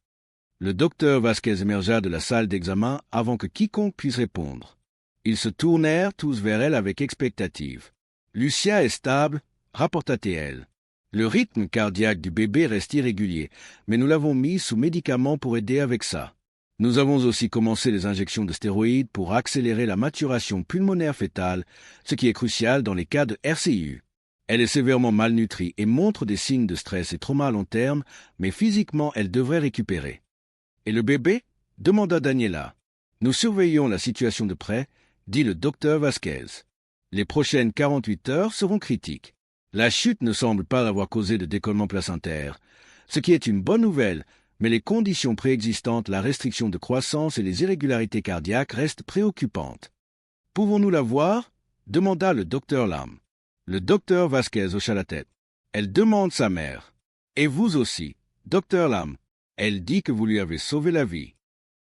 Le docteur Vasquez émergea de la salle d'examen avant que quiconque puisse répondre. Ils se tournèrent tous vers elle avec expectative. « Lucia est stable », rapporta-t-elle. Le rythme cardiaque du bébé reste irrégulier, mais nous l'avons mis sous médicaments pour aider avec ça. Nous avons aussi commencé les injections de stéroïdes pour accélérer la maturation pulmonaire fœtale, ce qui est crucial dans les cas de RCU. Elle est sévèrement malnutrie et montre des signes de stress et trauma à long terme, mais physiquement elle devrait récupérer. « Et le bébé » demanda Daniela. « Nous surveillons la situation de près », dit le docteur Vasquez. « Les prochaines 48 heures seront critiques. La chute ne semble pas avoir causé de décollement placentaire, ce qui est une bonne nouvelle, mais les conditions préexistantes, la restriction de croissance et les irrégularités cardiaques restent préoccupantes. « Pouvons-nous la voir » demanda le docteur Lam. Le docteur Vasquez hocha la tête. « Elle demande sa mère. »« Et vous aussi, docteur Lam. Elle dit que vous lui avez sauvé la vie. »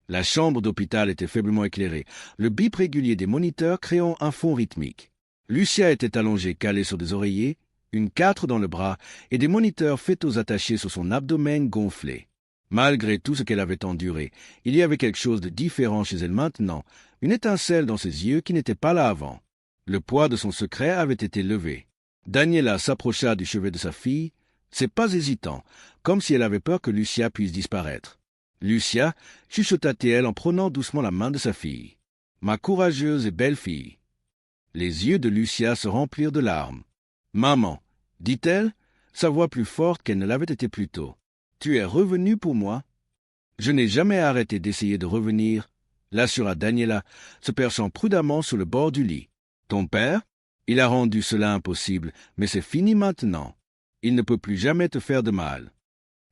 La chambre d'hôpital était faiblement éclairée, le bip régulier des moniteurs créant un fond rythmique. Lucia était allongée, calée sur des oreillers, une 4 dans le bras et des moniteurs fétaux attachés sur son abdomen gonflé. Malgré tout ce qu'elle avait enduré, il y avait quelque chose de différent chez elle maintenant, une étincelle dans ses yeux qui n'était pas là avant. Le poids de son secret avait été levé. Daniela s'approcha du chevet de sa fille, c'est pas hésitant, comme si elle avait peur que Lucia puisse disparaître. « Lucia » chuchota-t-elle en prenant doucement la main de sa fille. « Ma courageuse et belle fille. » Les yeux de Lucia se remplirent de larmes. « Maman » dit-elle, sa voix plus forte qu'elle ne l'avait été plus tôt. « Tu es revenue pour moi ?» « Je n'ai jamais arrêté d'essayer de revenir, » l'assura Daniela, se perchant prudemment sur le bord du lit. « Ton père ? Il a rendu cela impossible, mais c'est fini maintenant. Il ne peut plus jamais te faire de mal. »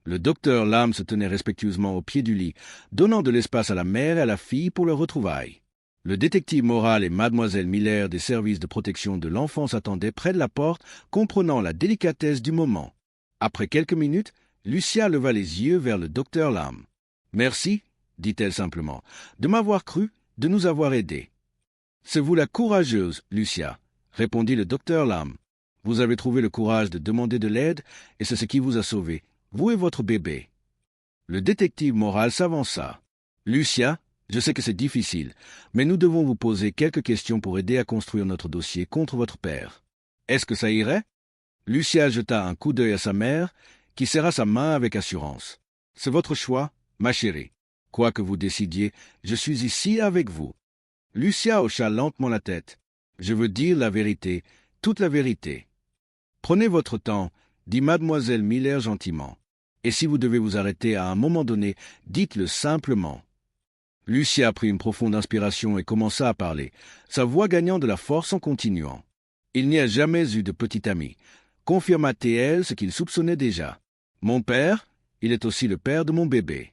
Le docteur Lam se tenait respectueusement au pied du lit, donnant de l'espace à la mère et à la fille pour leur retrouvaille. Le détective Moral et mademoiselle Miller des services de protection de l'enfance attendaient près de la porte, comprenant la délicatesse du moment. Après quelques minutes, Lucia leva les yeux vers le docteur Lam. « Merci, » dit-elle simplement, « de m'avoir cru, de nous avoir aidés. »« C'est vous la courageuse, Lucia, » répondit le docteur Lam. « Vous avez trouvé le courage de demander de l'aide, et c'est ce qui vous a sauvé, vous et votre bébé. » Le détective Moral s'avança. « Lucia, je sais que c'est difficile, mais nous devons vous poser quelques questions pour aider à construire notre dossier contre votre père. Est-ce que ça irait ?» Lucia jeta un coup d'œil à sa mère, qui serra sa main avec assurance. « C'est votre choix, ma chérie. Quoi que vous décidiez, je suis ici avec vous. » Lucia hocha lentement la tête. « Je veux dire la vérité, toute la vérité. »« Prenez votre temps, » dit mademoiselle Miller gentiment. « Et si vous devez vous arrêter à un moment donné, dites-le simplement. » Lucia prit une profonde inspiration et commença à parler, sa voix gagnant de la force en continuant. « Il n'y a jamais eu de petit ami. » confirma-t-elle ce qu'il soupçonnait déjà. « Mon père, il est aussi le père de mon bébé. »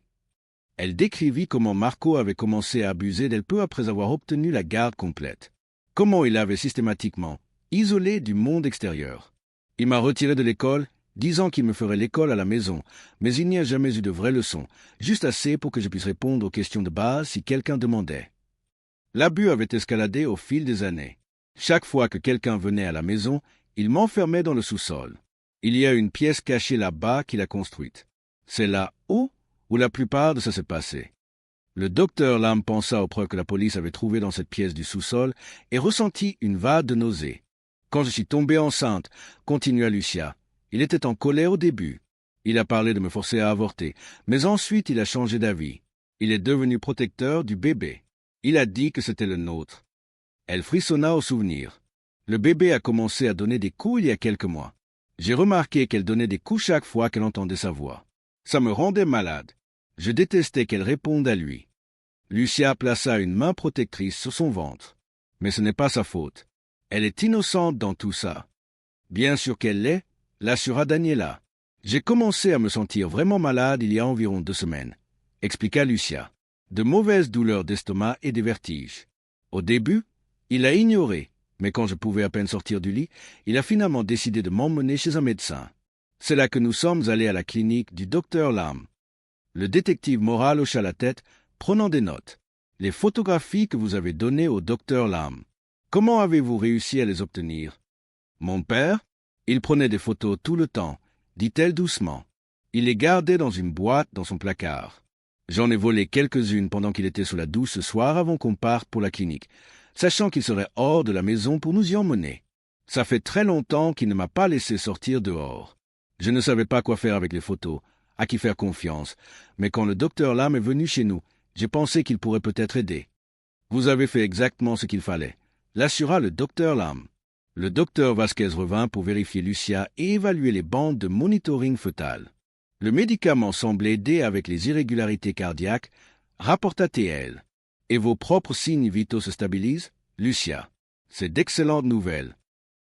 Elle décrivit comment Marco avait commencé à abuser d'elle peu après avoir obtenu la garde complète. Comment il l'avait systématiquement isolée du monde extérieur. « Il m'a retiré de l'école, disant qu'il me ferait l'école à la maison, mais il n'y a jamais eu de vraies leçons, juste assez pour que je puisse répondre aux questions de base si quelqu'un demandait. » L'abus avait escaladé au fil des années. Chaque fois que quelqu'un venait à la maison, il m'enfermait dans le sous-sol. Il y a une pièce cachée là-bas qu'il a construite. C'est là où la plupart de ça s'est passé. Le docteur Lam pensa aux preuves que la police avait trouvées dans cette pièce du sous-sol et ressentit une vague de nausée. « Quand je suis tombée enceinte, » continua Lucia, « il était en colère au début. Il a parlé de me forcer à avorter, mais ensuite il a changé d'avis. Il est devenu protecteur du bébé. Il a dit que c'était le nôtre. » Elle frissonna au souvenir. Le bébé a commencé à donner des coups il y a quelques mois. J'ai remarqué qu'elle donnait des coups chaque fois qu'elle entendait sa voix. Ça me rendait malade. Je détestais qu'elle réponde à lui. Lucia plaça une main protectrice sur son ventre. Mais ce n'est pas sa faute. Elle est innocente dans tout ça. Bien sûr qu'elle l'est, l'assura Daniela. J'ai commencé à me sentir vraiment malade il y a environ 2 semaines, expliqua Lucia. De mauvaises douleurs d'estomac et des vertiges. Au début, il a ignoré, Mais quand je pouvais à peine sortir du lit, il a finalement décidé de m'emmener chez un médecin. C'est là que nous sommes allés à la clinique du docteur Lam. Le détective moral hocha la tête, prenant des notes. Les photographies que vous avez données au docteur Lam. Comment avez-vous réussi à les obtenir? Mon père, il prenait des photos tout le temps, dit-elle doucement. Il les gardait dans une boîte dans son placard. J'en ai volé quelques-unes pendant qu'il était sous la douche ce soir avant qu'on parte pour la clinique, sachant qu'il serait hors de la maison pour nous y emmener. Ça fait très longtemps qu'il ne m'a pas laissé sortir dehors. Je ne savais pas quoi faire avec les photos, à qui faire confiance, mais quand le docteur Lam est venu chez nous, j'ai pensé qu'il pourrait peut-être aider. Vous avez fait exactement ce qu'il fallait, l'assura le docteur Lam. Le docteur Vasquez revint pour vérifier Lucia et évaluer les bandes de monitoring fœtal. Le médicament semble aider avec les irrégularités cardiaques, rapporta TL. Et vos propres signes vitaux se stabilisent, Lucia. C'est d'excellentes nouvelles.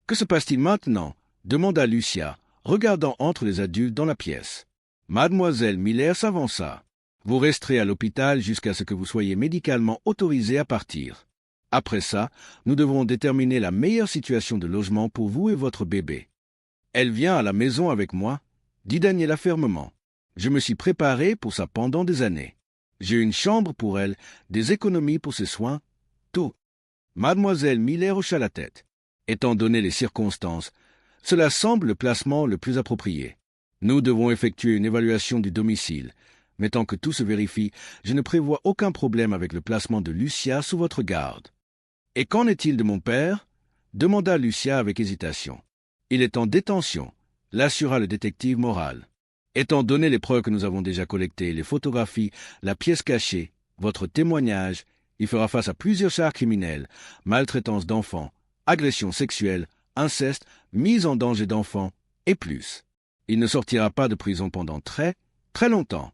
Que se passe-t-il maintenant? Demanda Lucia, regardant entre les adultes dans la pièce. Mademoiselle Miller s'avança. Vous resterez à l'hôpital jusqu'à ce que vous soyez médicalement autorisé à partir. Après ça, nous devrons déterminer la meilleure situation de logement pour vous et votre bébé. Elle vient à la maison avec moi, dit Daniela fermement. Je me suis préparé pour ça pendant des années. J'ai une chambre pour elle, des économies pour ses soins, tout. Mademoiselle Miller hocha la tête. Étant donné les circonstances, cela semble le placement le plus approprié. Nous devons effectuer une évaluation du domicile, mais tant que tout se vérifie, je ne prévois aucun problème avec le placement de Lucia sous votre garde. Et qu'en est-il de mon père? Demanda Lucia avec hésitation. Il est en détention, l'assura le détective moral. Étant donné les preuves que nous avons déjà collectées, les photographies, la pièce cachée, votre témoignage, il fera face à plusieurs charges criminelles, maltraitance d'enfants, agression sexuelle, inceste, mise en danger d'enfants, et plus. Il ne sortira pas de prison pendant très longtemps.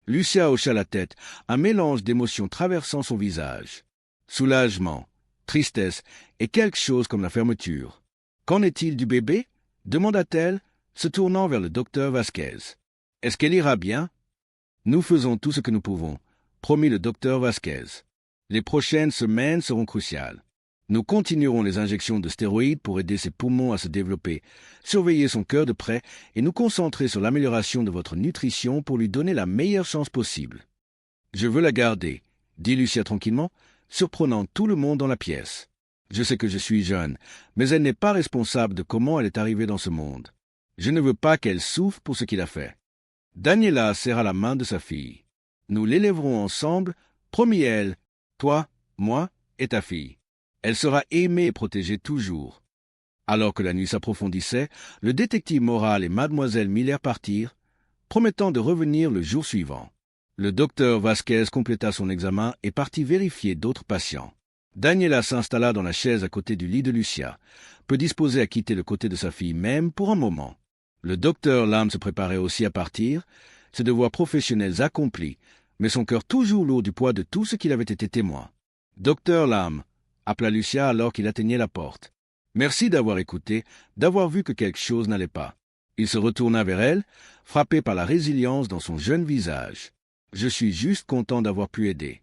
Lucia hocha la tête, un mélange d'émotions traversant son visage. Soulagement, tristesse et quelque chose comme la fermeture. Qu'en est-il du bébé? Demanda-t-elle, se tournant vers le docteur Vasquez. Est-ce qu'elle ira bien? Nous faisons tout ce que nous pouvons, promit le docteur Vasquez. Les prochaines semaines seront cruciales. Nous continuerons les injections de stéroïdes pour aider ses poumons à se développer, surveiller son cœur de près et nous concentrer sur l'amélioration de votre nutrition pour lui donner la meilleure chance possible. Je veux la garder, dit Lucia tranquillement, surprenant tout le monde dans la pièce. Je sais que je suis jeune, mais elle n'est pas responsable de comment elle est arrivée dans ce monde. Je ne veux pas qu'elle souffre pour ce qu'il a fait. Daniela serra la main de sa fille. Nous l'élèverons ensemble, promit-elle, toi, moi et ta fille. Elle sera aimée et protégée toujours. Alors que la nuit s'approfondissait, le détective moral et mademoiselle Miller partirent, promettant de revenir le jour suivant. Le docteur Vasquez compléta son examen et partit vérifier d'autres patients. Daniela s'installa dans la chaise à côté du lit de Lucia, peu disposée à quitter le côté de sa fille même pour un moment. Le docteur Lam se préparait aussi à partir, ses devoirs professionnels accomplis, mais son cœur toujours lourd du poids de tout ce qu'il avait été témoin. « Docteur Lam », appela Lucia alors qu'il atteignait la porte. « Merci d'avoir écouté, d'avoir vu que quelque chose n'allait pas. » Il se retourna vers elle, frappé par la résilience dans son jeune visage. « Je suis juste content d'avoir pu aider. »«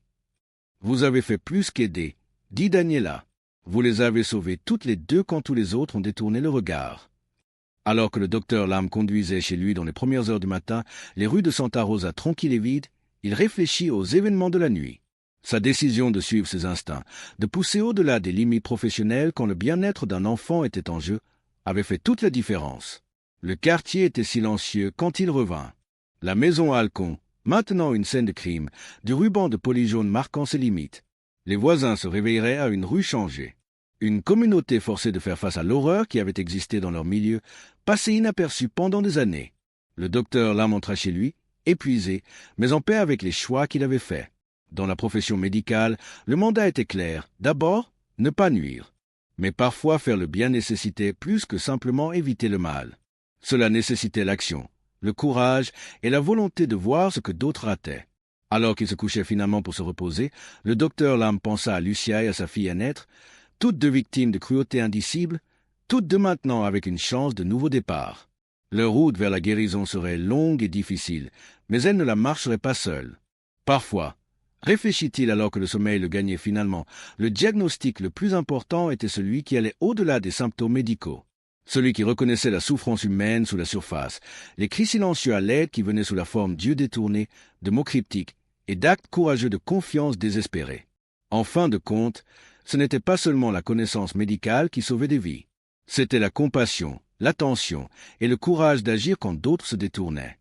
Vous avez fait plus qu'aider, » dit Daniela. « Vous les avez sauvés toutes les deux quand tous les autres ont détourné le regard. » Alors que le docteur Lam conduisait chez lui dans les premières heures du matin les rues de Santa Rosa tranquilles et vides, il réfléchit aux événements de la nuit. Sa décision de suivre ses instincts, de pousser au-delà des limites professionnelles quand le bien-être d'un enfant était en jeu, avait fait toute la différence. Le quartier était silencieux quand il revint. La maison à Halcon, maintenant une scène de crime, du ruban de poli jaune marquant ses limites. Les voisins se réveilleraient à une rue changée. Une communauté forcée de faire face à l'horreur qui avait existé dans leur milieu, passait inaperçue pendant des années. Le docteur Lam entra chez lui, épuisé, mais en paix avec les choix qu'il avait faits. Dans la profession médicale, le mandat était clair. D'abord, ne pas nuire. Mais parfois faire le bien nécessitait plus que simplement éviter le mal. Cela nécessitait l'action, le courage et la volonté de voir ce que d'autres rataient. Alors qu'il se couchait finalement pour se reposer, le docteur Lam pensa à Lucia et à sa fille à naître, toutes deux victimes de cruauté indicible, toutes deux maintenant avec une chance de nouveau départ. Leur route vers la guérison serait longue et difficile, mais elles ne la marcheraient pas seules. Parfois, Réfléchit-il alors que le sommeil le gagnait finalement? Le diagnostic le plus important était celui qui allait au-delà des symptômes médicaux. Celui qui reconnaissait la souffrance humaine sous la surface, les cris silencieux à l'aide qui venaient sous la forme d'yeux détournés, de mots cryptiques et d'actes courageux de confiance désespérée. En fin de compte, ce n'était pas seulement la connaissance médicale qui sauvait des vies. C'était la compassion, l'attention et le courage d'agir quand d'autres se détournaient.